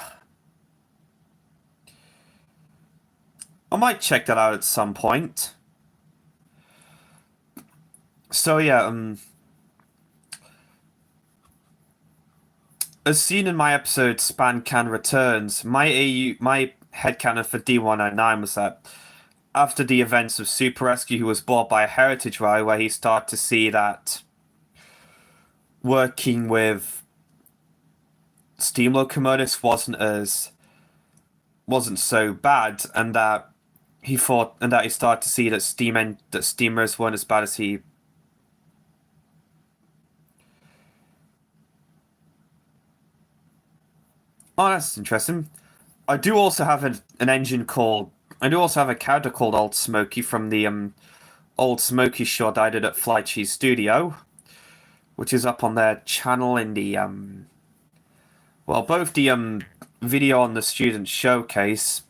I might check that out at some point. So yeah, as seen in my episode Spancan Returns, my headcanon for D199 was that after the events of Super Rescue, he was bought by a heritage ride where he started to see that working with steam locomotives wasn't so bad, and that he started to see that steamers weren't as bad as he... Oh, that's interesting. I do also have I do also have a character called Old Smokey from the Old Smokey short I did at Fly Cheese Studio, which is up on their channel in the well, both the video on the student showcase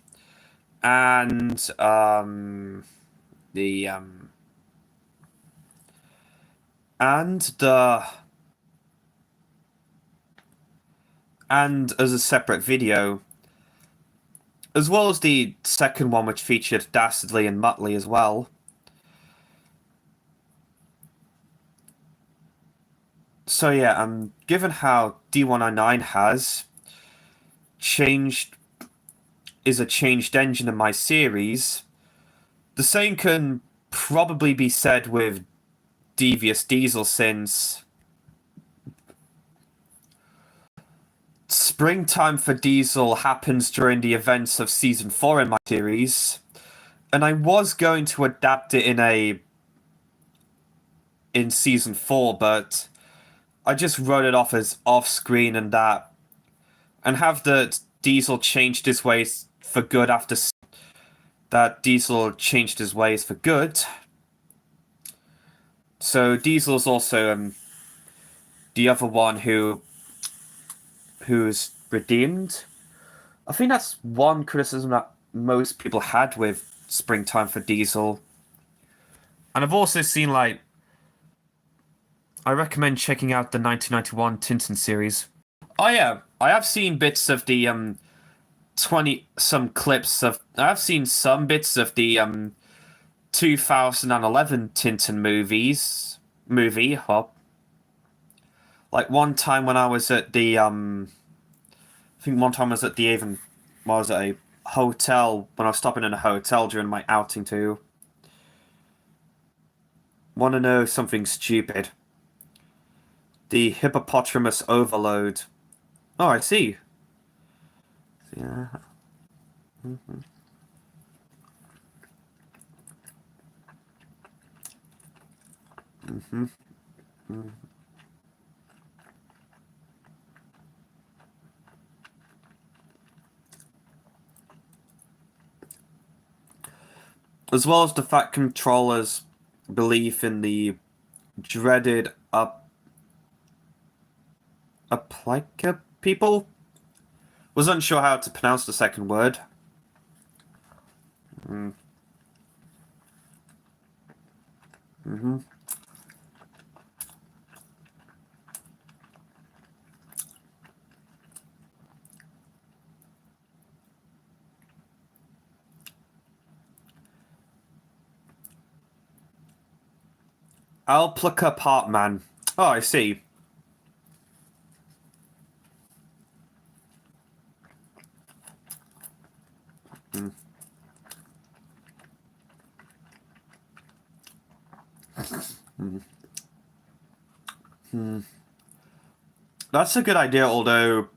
and the and the and as a separate video, as well as the second one, which featured Dastardly and Muttley as well. So yeah, given how D199 is a changed engine in my series, the same can probably be said with Devious Diesel, since Springtime for Diesel happens during the events of Season 4 in my series, and I was going to adapt it in a in season 4, but I just wrote it off as off screen and have the Diesel changed his ways for good after that Diesel changed his ways for good. So Diesel's also the other one who's redeemed. I think that's one criticism that most people had with Springtime for Diesel. And I've also seen, like, I recommend checking out the 1991 Tintin series. Oh yeah, I have seen bits of the 20 some clips of I've seen some bits of the 2011 Tintin movie. Like one time when I was at the I think one time I was at the even I was at a hotel when I was stopping in a hotel during my outing too. Want to know something stupid? The hippopotamus overload. Oh, I see. Yeah. Mm-hmm. Mm-hmm. Mm-hmm. As well as the Fat Controller's belief in the dreaded Aplika people. Was unsure how to pronounce the second word. Mm. Mm-hmm. Alplica Partman. Oh, I see. Mm. Mm. Mm. That's a good idea, although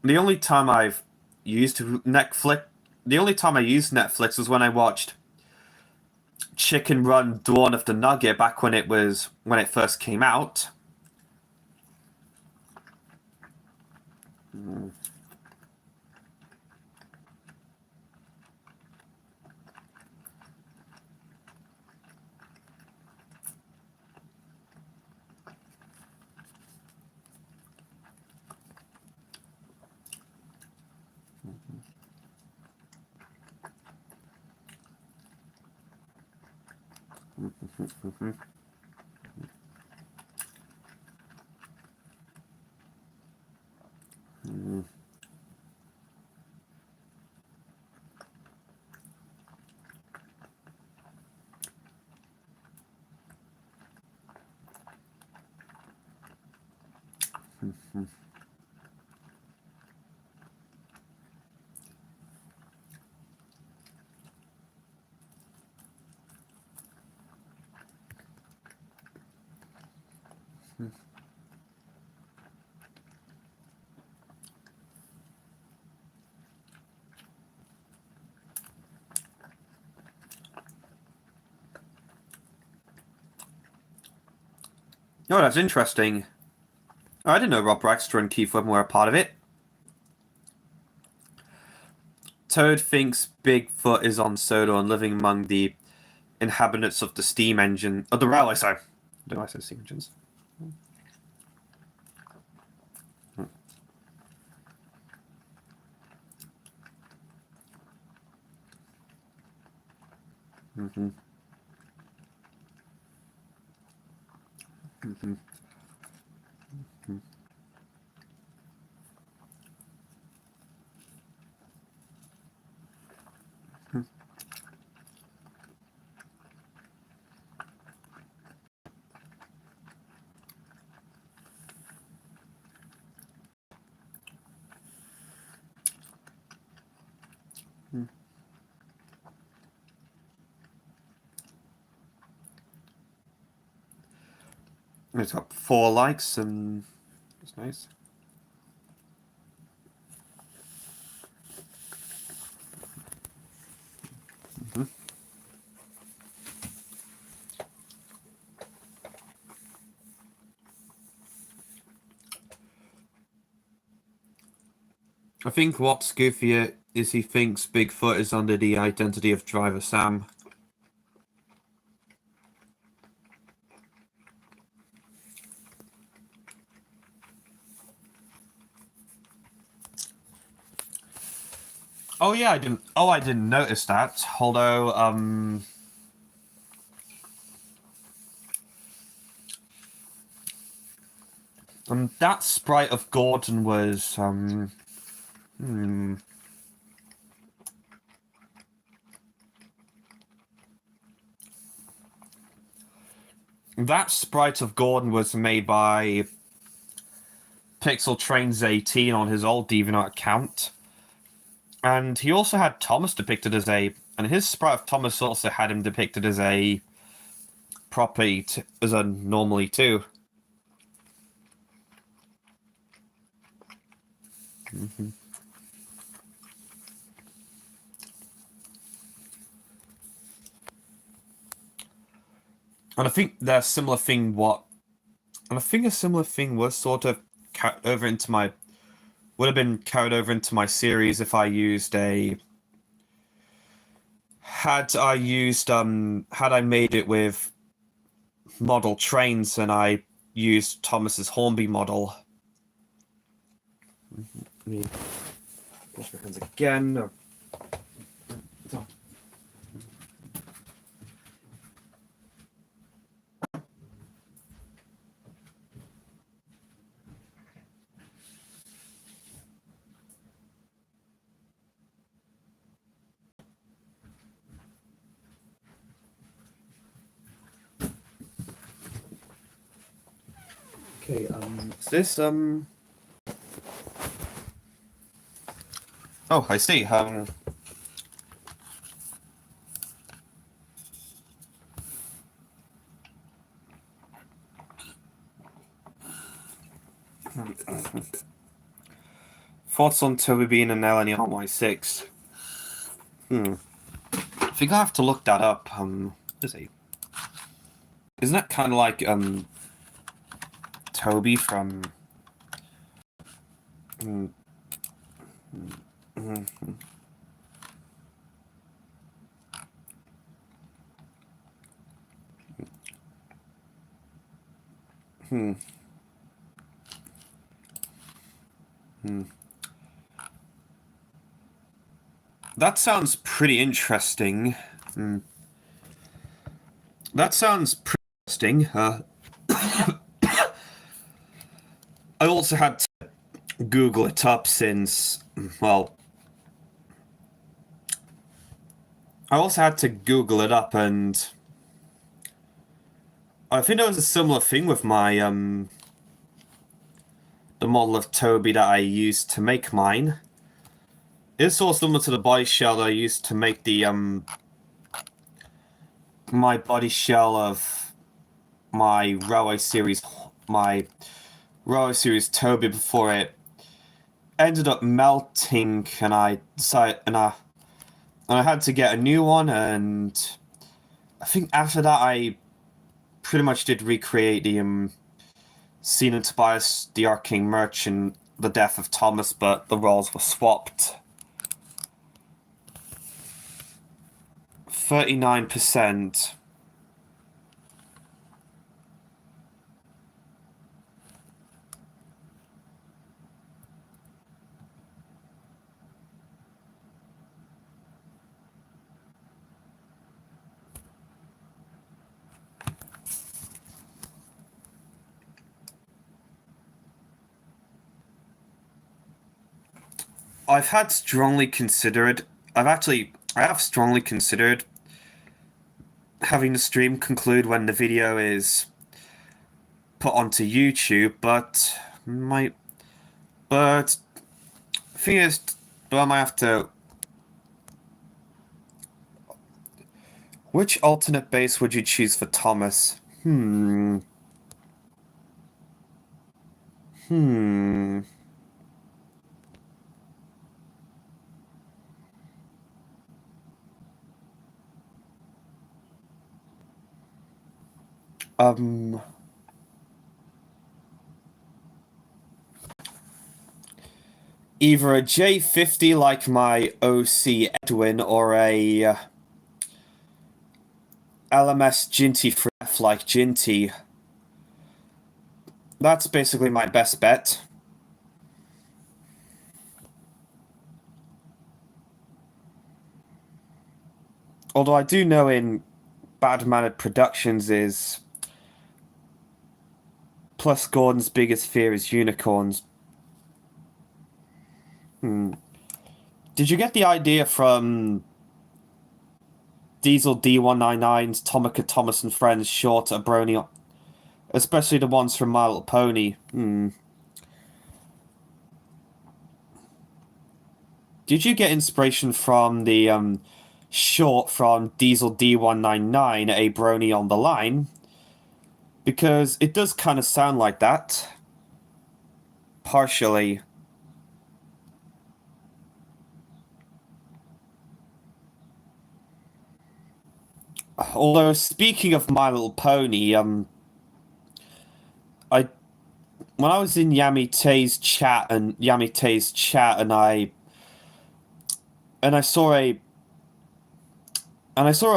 the only time I've used Netflix the only time I used Netflix was when I watched Chicken Run Dawn of the Nugget back when it first came out. Mm. Mm-hmm. Mm. Mm-hmm. Oh, that's interesting. Oh, I didn't know Rob Baxter and Keith Webber were a part of it. Toad thinks Bigfoot is on Sodor and living among the inhabitants of the steam engine of the railway. Sorry, do I say steam engines? Mm-hmm. Mm-hmm. Mm-hmm. It's got 4 likes and it's nice. Mm-hmm. I think what's goofier is he thinks Bigfoot is under the identity of Driver Sam. Oh yeah, I didn't. Oh, I didn't notice that. Although, that sprite of Gordon was that sprite of Gordon was made by Pixel Trains 18 on his old DeviantArt account, and he also had Thomas depicted as and his sprite of Thomas also had him depicted as a as a normally too. Mm-hmm. And I think a similar thing was sort of carried over into my would have been carried over into my series if I used had I made it with model trains and I used Thomas's Hornby model. Let me wash my hands again. Okay, is this oh, I see. Thoughts on Toby being an L on Y6? I think I have to look that up. Isn't that kind of like Toby from? That sounds pretty interesting. That sounds pretty interesting. I also had to Google it up since, well, I also had to Google it up, and I think there was a similar thing with my the model of Toby that I used to make mine. It's all similar to the body shell that I used to make the my body shell of my Runaway series Toby before it ended up melting, and I decided and I had to get a new one, and I think after that I pretty much did recreate the scene in Tobias the Arcane Merch and the death of Thomas, but the roles were swapped. 39%. I have strongly considered having the stream conclude when the video is put onto YouTube, but thing is, but I might have to. Which alternate base would you choose for Thomas? Hmm. either a J50 like my OC Edwin or a LMS Ginty for F like Ginty. That's basically my best bet. Although I do know in Bad Mannered Productions is Plus Gordon's biggest fear is unicorns. Did you get the idea from Diesel D199's Tomica Thomas and Friends short a brony, especially the ones from My Little Pony? Did you get inspiration from the short from Diesel D199, A Brony on the Line? Because it does kind of sound like that. Partially. Although, speaking of My Little Pony, I when I was in Yami Tay's chat and I saw a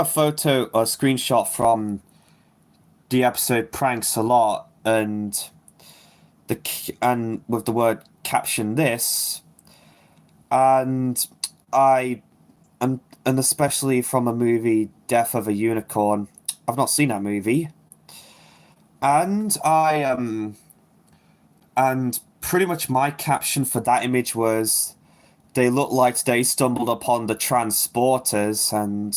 photo, a screenshot from the episode Pranks a Lot, and with the word caption this, and especially from a movie Death of a Unicorn. I've not seen that movie. And and pretty much my caption for that image was, they look like they stumbled upon the transporters, and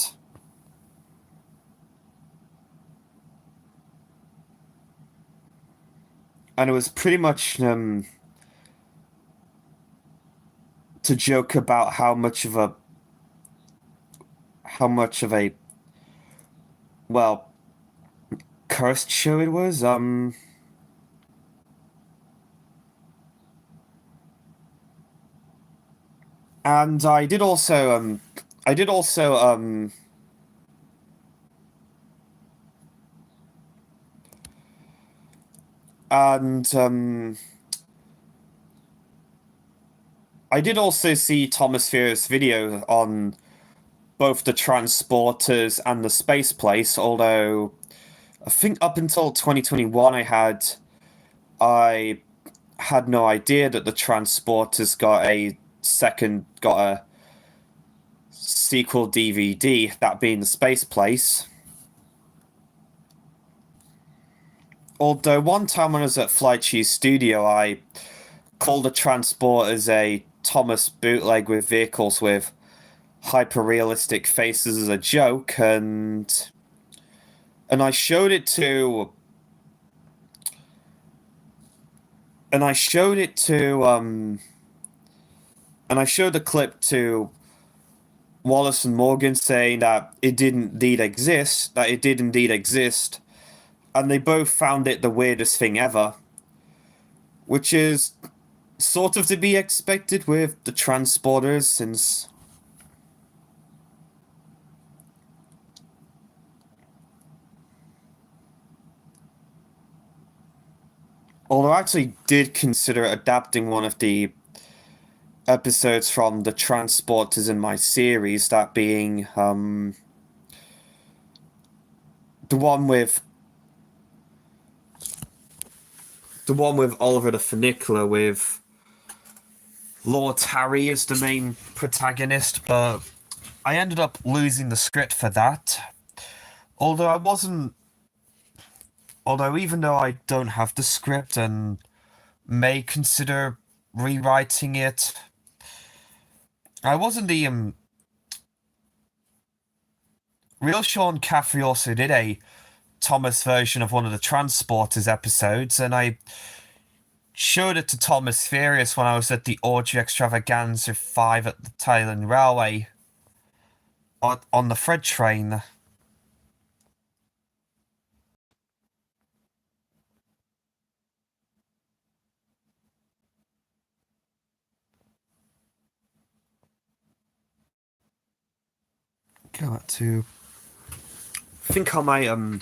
it was pretty much to joke about how much of a well, cursed show it was. And I did also and I did also see Thomas Fear's video on both the transporters and the space place, although I think up until 2021 I had no idea that the transporters got a sequel DVD, that being the space place. Although one time when I was at Fly Cheese Studio, I called the transporters a Thomas bootleg with vehicles with hyper-realistic faces as a joke, and I showed it to and I showed the clip to Wallace and Morgan, saying that it did indeed exist, and they both found it the weirdest thing ever, which is sort of to be expected with the transporters, since although I actually did consider adapting one of the episodes from the transporters in my series, that being the one with Oliver the Funicular, with Lord Harry as the main protagonist, but I ended up losing the script for that. Although even though I don't have the script and may consider rewriting it, I wasn't the Real Sean Caffrey also did a Thomas version of one of the Transporters episodes, and I showed it to Thomas Furious when I was at the Orgy Extravaganza 5 at the Thailand Railway on the Fred train. Go back to... I think I might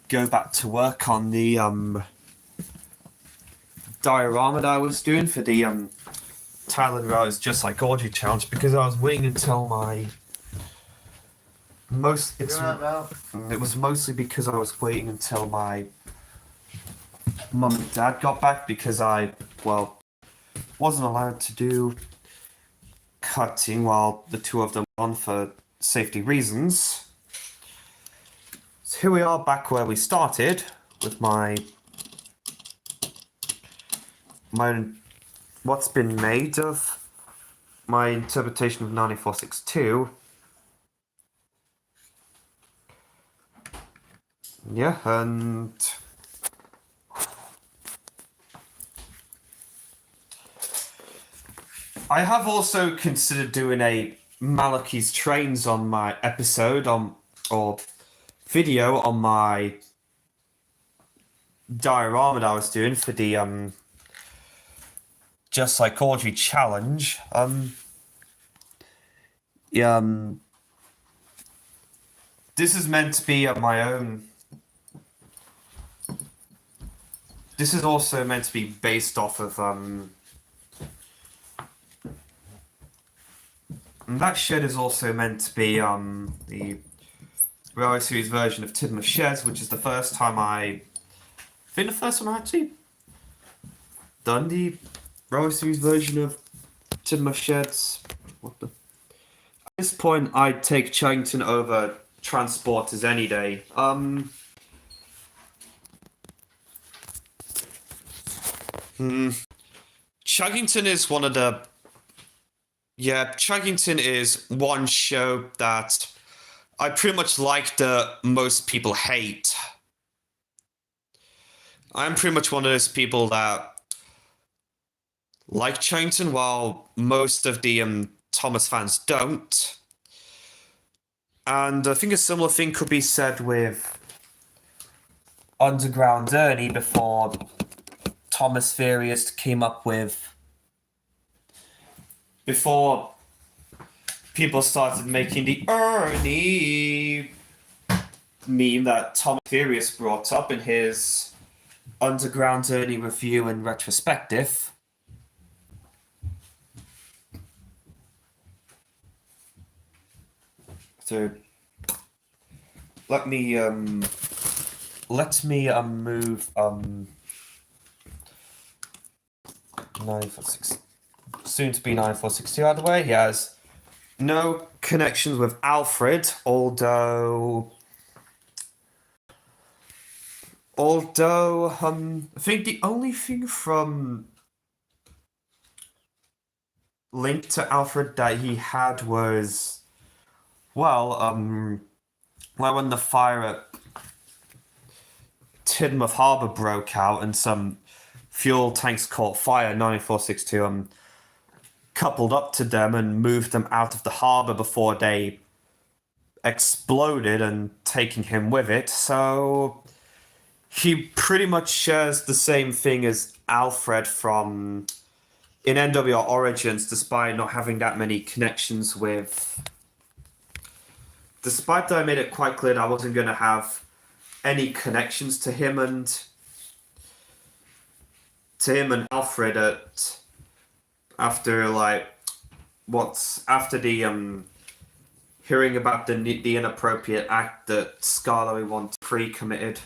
go back to work on the diorama that I was doing for the Thailand route is just like Gorgie challenge because I was waiting until my it was mostly because I was waiting until my mum and dad got back because I wasn't allowed to do cutting while the two of them were on for safety reasons. So here we are back where we started with my what's been made of my interpretation of 9462. Yeah, and I have also considered doing a Malachi's Trains on my episode or video on my diorama that I was doing for the Just Like Audrey challenge. This is meant to be my own. This is also meant to be based off of and that shed is also meant to be the Runaway series version of Tidmouth Sheds, which is the first time I think the first one I actually done the Runaway series version of Tidmouth Sheds. What the? At this point, I'd take Chuggington over Transporters any day. Chuggington is one of the. Yeah, Chuggington is one show that I pretty much like that most people hate. I'm pretty much one of those people that like Chuggington while most of the Thomas fans don't. And I think a similar thing could be said with Underground Ernie before Thomas Furious came up with. Before people started making the Ernie meme that Thomas Furious brought up in his Underground Ernie review and retrospective. So let me move 946 soon to be 9462 out of the way. He has no connections with Alfred, although I think the only thing from linked to Alfred that he had was when the fire at Tidmouth Harbour broke out and some fuel tanks caught fire, 9462 coupled up to them and moved them out of the harbour before they exploded and taking him with it. So he pretty much shares the same thing as Alfred from in NWR Origins, despite not having that many connections with. Despite that I made it quite clear that I wasn't going to have any connections to him and Alfred after the hearing about the inappropriate act that Scarlet once pre-committed.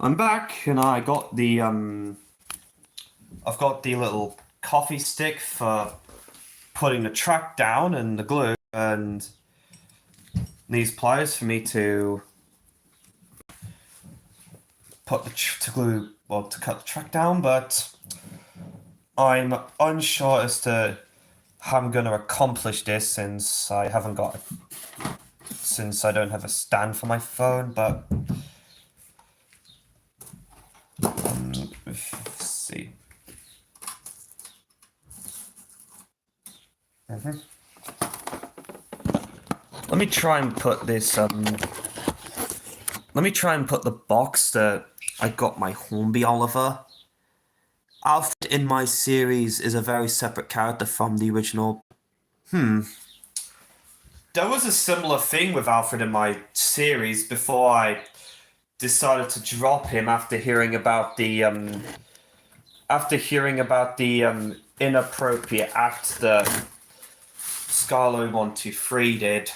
I'm back, and I got the I've got the little coffee stick for putting the track down and the glue, and these pliers for me to put the to cut the track down, but I'm unsure as to how I'm going to accomplish this since I don't have a stand for my phone. But let's see. Let me try and put this. Let me try and put the box that I got my Hornby Oliver. Alfred in my series is a very separate character from the original. There was a similar thing with Alfred in my series before I decided to drop him after hearing about the inappropriate act that Scarlo 123 did.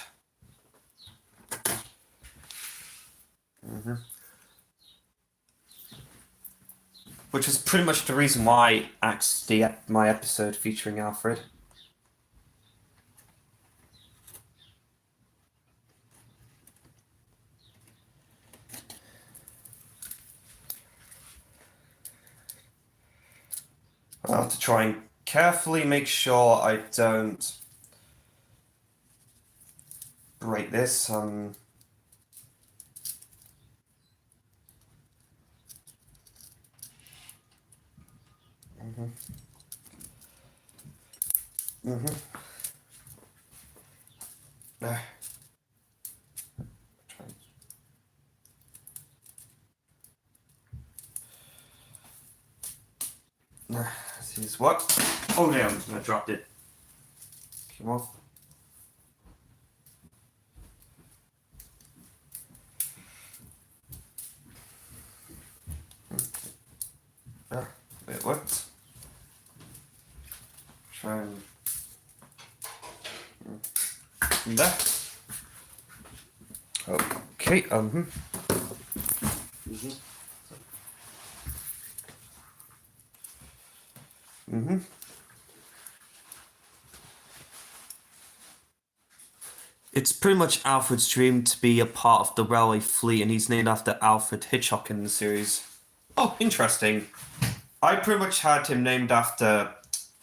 Which was pretty much the reason why I axed my episode featuring Alfred. I'll have to try and carefully make sure I don't break this. This is what? Oh damn, I dropped it. Come on. Wait, what? Try and that. Okay, It's pretty much Alfred's dream to be a part of the railway fleet, and he's named after Alfred Hitchcock in the series. Oh, interesting. I pretty much had him named after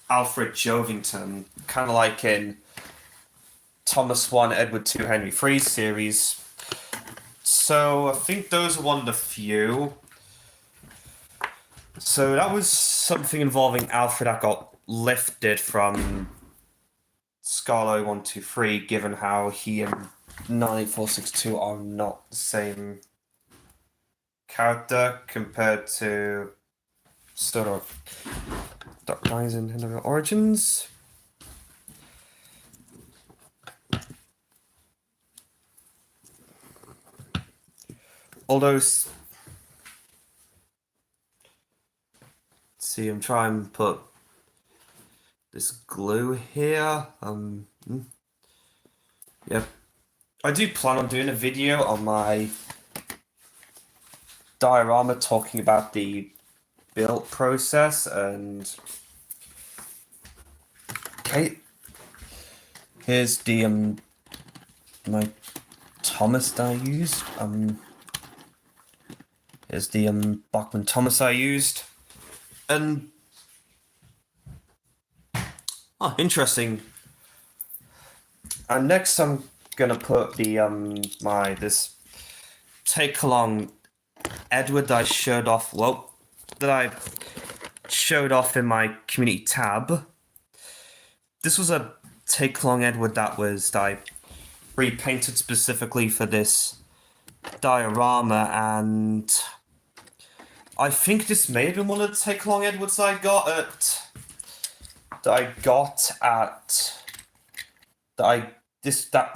Alfred Jovington, kind of like in Thomas 1, Edward 2, Henry 3 series. So I think those are one of the few. So that was something involving Alfred that got lifted from Scarlo 123, given how he and 9462 are not the same character compared to sort of Dark Rise and Henry Origins. Although, see, I'm trying to put this glue here. Yep. I do plan on doing a video on my diorama talking about the build process and okay. Here's the my Thomas that I used. Here's the Bachmann Thomas I used. And oh, interesting. And next I'm gonna put the this take along Edward that I showed off in my community tab. This was a take along Edward that I repainted specifically for this diorama, and I think this may have been one of the take along Edwards that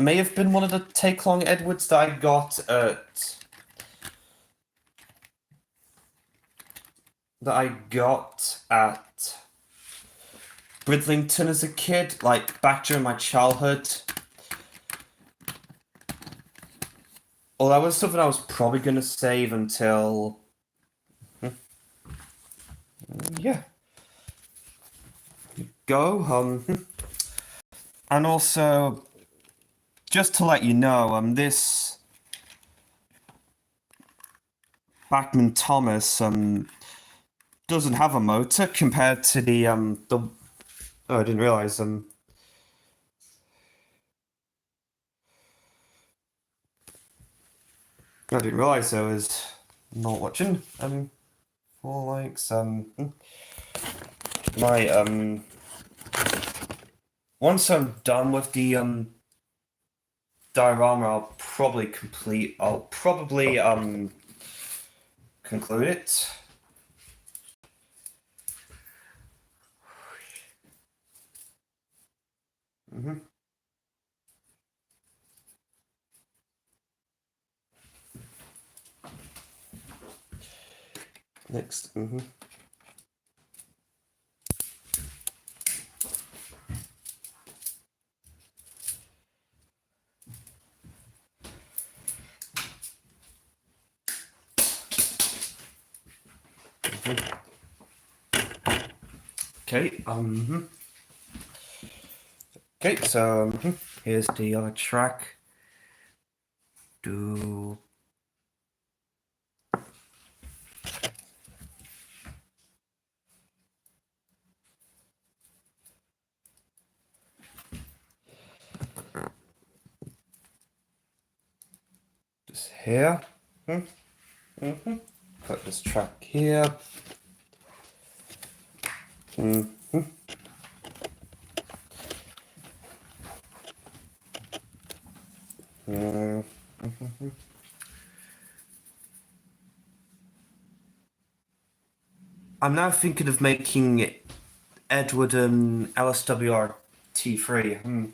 may have been one of the take along Edwards that I got at Bridlington as a kid, like back during my childhood. Well, that was something I was probably gonna save until yeah. Go and also just to let you know, this Bachman Thomas doesn't have a motor compared to the oh, I didn't realize I didn't realize I was not watching 4 likes my once I'm done with the diorama, I'll probably conclude it. Next. Okay. Okay. So here's the other track. Do. Just here. Put this track here. I'm now thinking of making Edward and LSWR T3.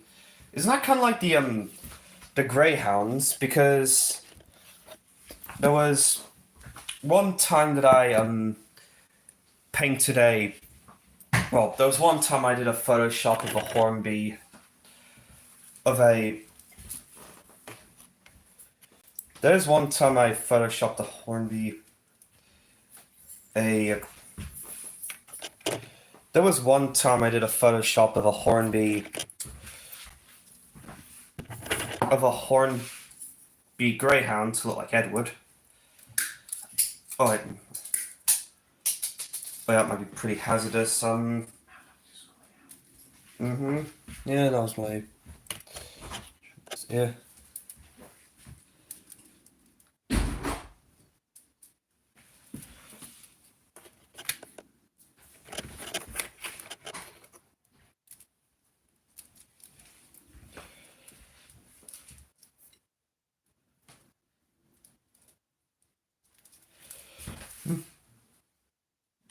Isn't that kind of like the Greyhounds? Because there was one time that I painted a. Well, there was one time I did a Photoshop of a Hornby of a. There's one time I photoshopped a Hornby. There was one time I did a Photoshop of a Hornby Greyhound to look like Edward. Oh, that might be pretty hazardous. Yeah, that was my. Yeah.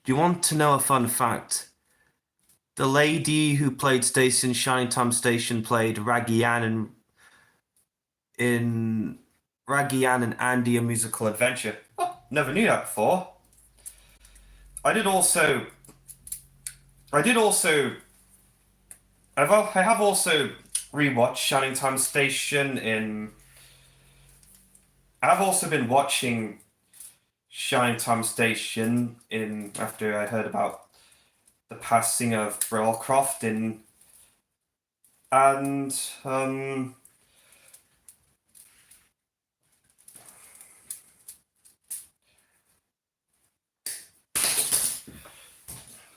Do you want to know a fun fact? The lady who played Stacy in Shining Time Station played Raggy Ann in Raggy Ann and Andy: A Musical Adventure. Oh, never knew that before. I have also rewatched Shining Time Station I've also been watching Shining Time Station after I heard about the passing of Brillcroft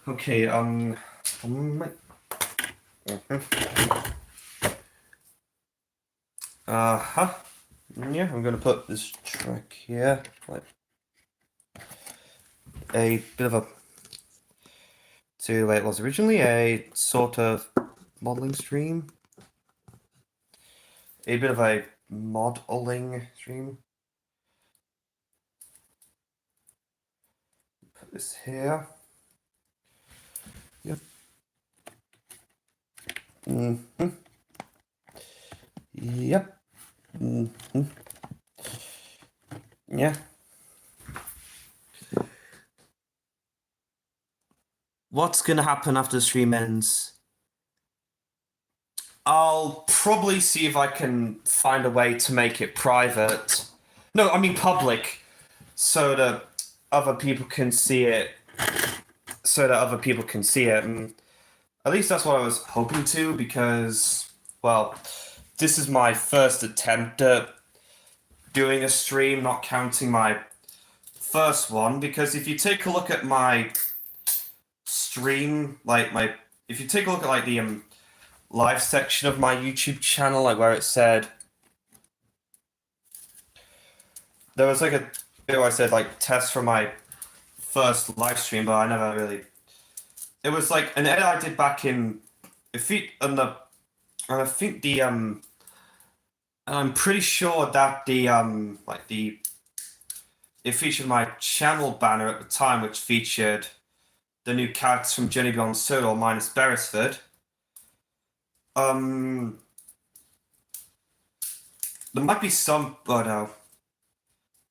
okay, yeah, I'm gonna put this track here, like a bit of a to the way it was originally, a sort of modeling stream. A bit of a modeling stream. Put this here. Yep. Yep. Yeah. What's gonna happen after the stream ends? I'll probably see if I can find a way to make it private. No, I mean public, so that other people can see it. And at least that's what I was hoping to, because, well, this is my first attempt at doing a stream, not counting my first one, because if you take a look at my stream, if you take a look at like the live section of my YouTube channel, like where it said, there was like a bit where I said like test for my first live stream, but I never really. It was like an edit I did back in, and I think I'm pretty sure that it featured my channel banner at the time, which featured the new characters from Journey Beyond Solo minus Beresford. There might be some, but no.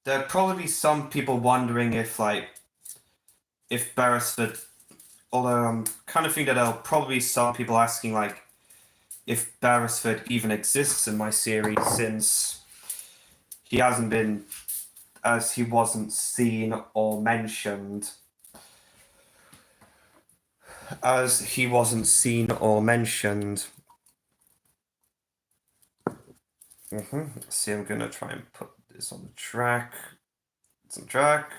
There'd probably be some people wondering if Beresford, although I'm kind of thinking that there'll probably be some people asking like if Beresford even exists in my series, since he hasn't been, as he wasn't seen or mentioned. Let's see, I'm gonna try and put this on the track. It's on track.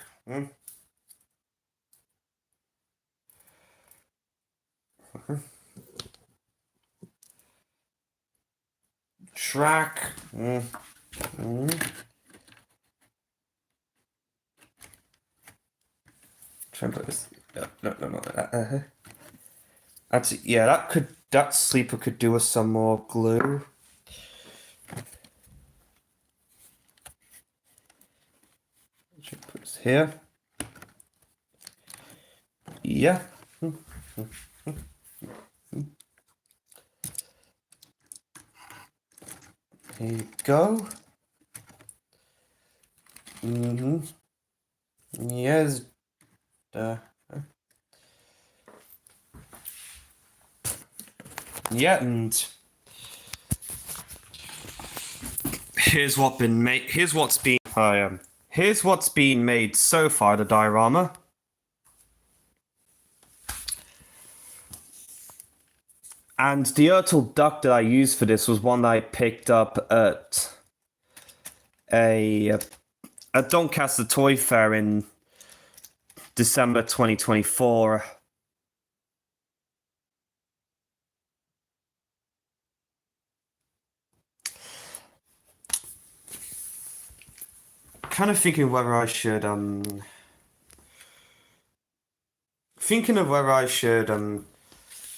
Track. Try and put this. No. Actually, yeah, that sleeper could do with some more glue. Put this here. Yeah. Here you go. Yes. Yeah, and here's what's been made so far, the diorama. And the Ertl duck that I used for this was one that I picked up at Doncaster Toy Fair in December 2024. Kind of thinking whether I should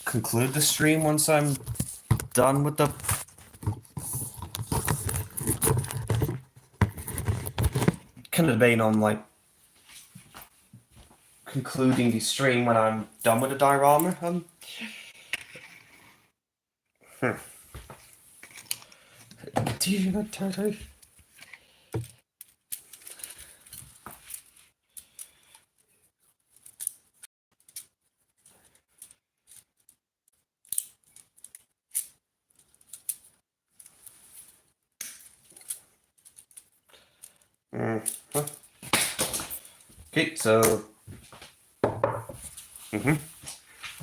conclude the stream once I'm done with the kind of debating on like concluding the stream when I'm done with the diorama. Do you know Toto? Okay, so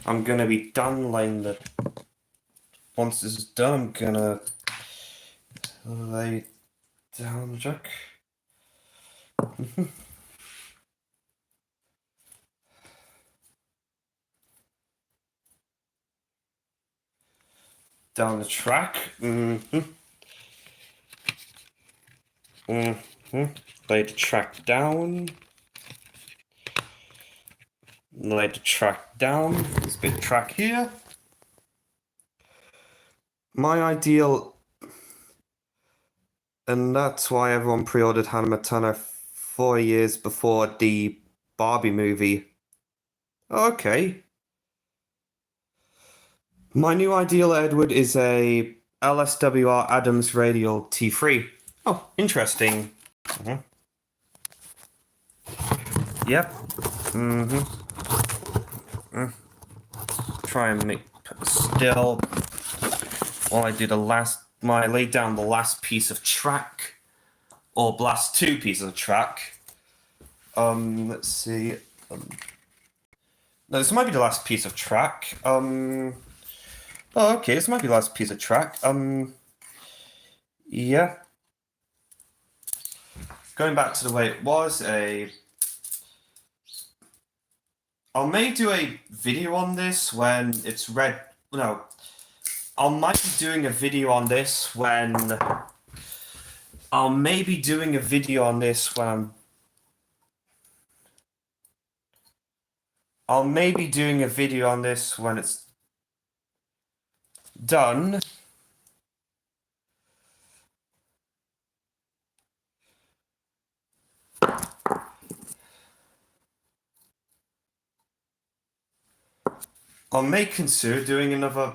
I'm gonna be done laying the. Once this is done, I'm gonna lay down the jack. Down the track. Lay the track down. Lay the track down. This big track here. My ideal, and that's why everyone pre-ordered Hannah Montana 4 years before the Barbie movie. Okay. My new ideal, Edward, is a LSWR Adams Radial T3. Oh, interesting. Yep. Try and make still while I do lay down the last piece of track, or last two pieces of track. Let's see. No, this might be the last piece of track. Oh, okay, this might be the last piece of track. yeah. Going back to the way it was, I'll maybe do a video on this when it's red. No, I might be doing a video on this when. I'll maybe doing a video on this when I'm. I'll maybe doing a video on this when it's done. I may consider doing another.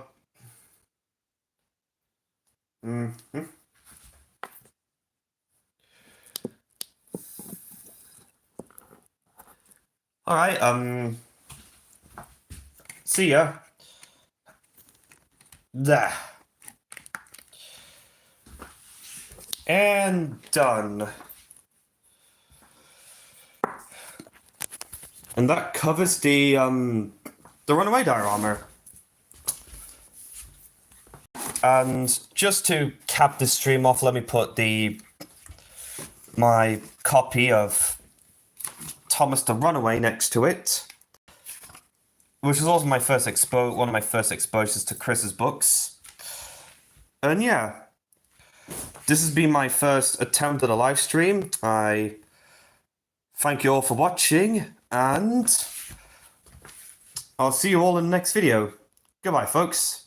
All right. See ya. There. And done. And that covers the Runaway diorama. And just to cap the stream off, let me put my copy of Thomas the Runaway next to it, which was also my first one of my first exposures to Chris's books. And yeah, this has been my first attempt at a live stream. I thank you all for watching, and I'll see you all in the next video. Goodbye, folks.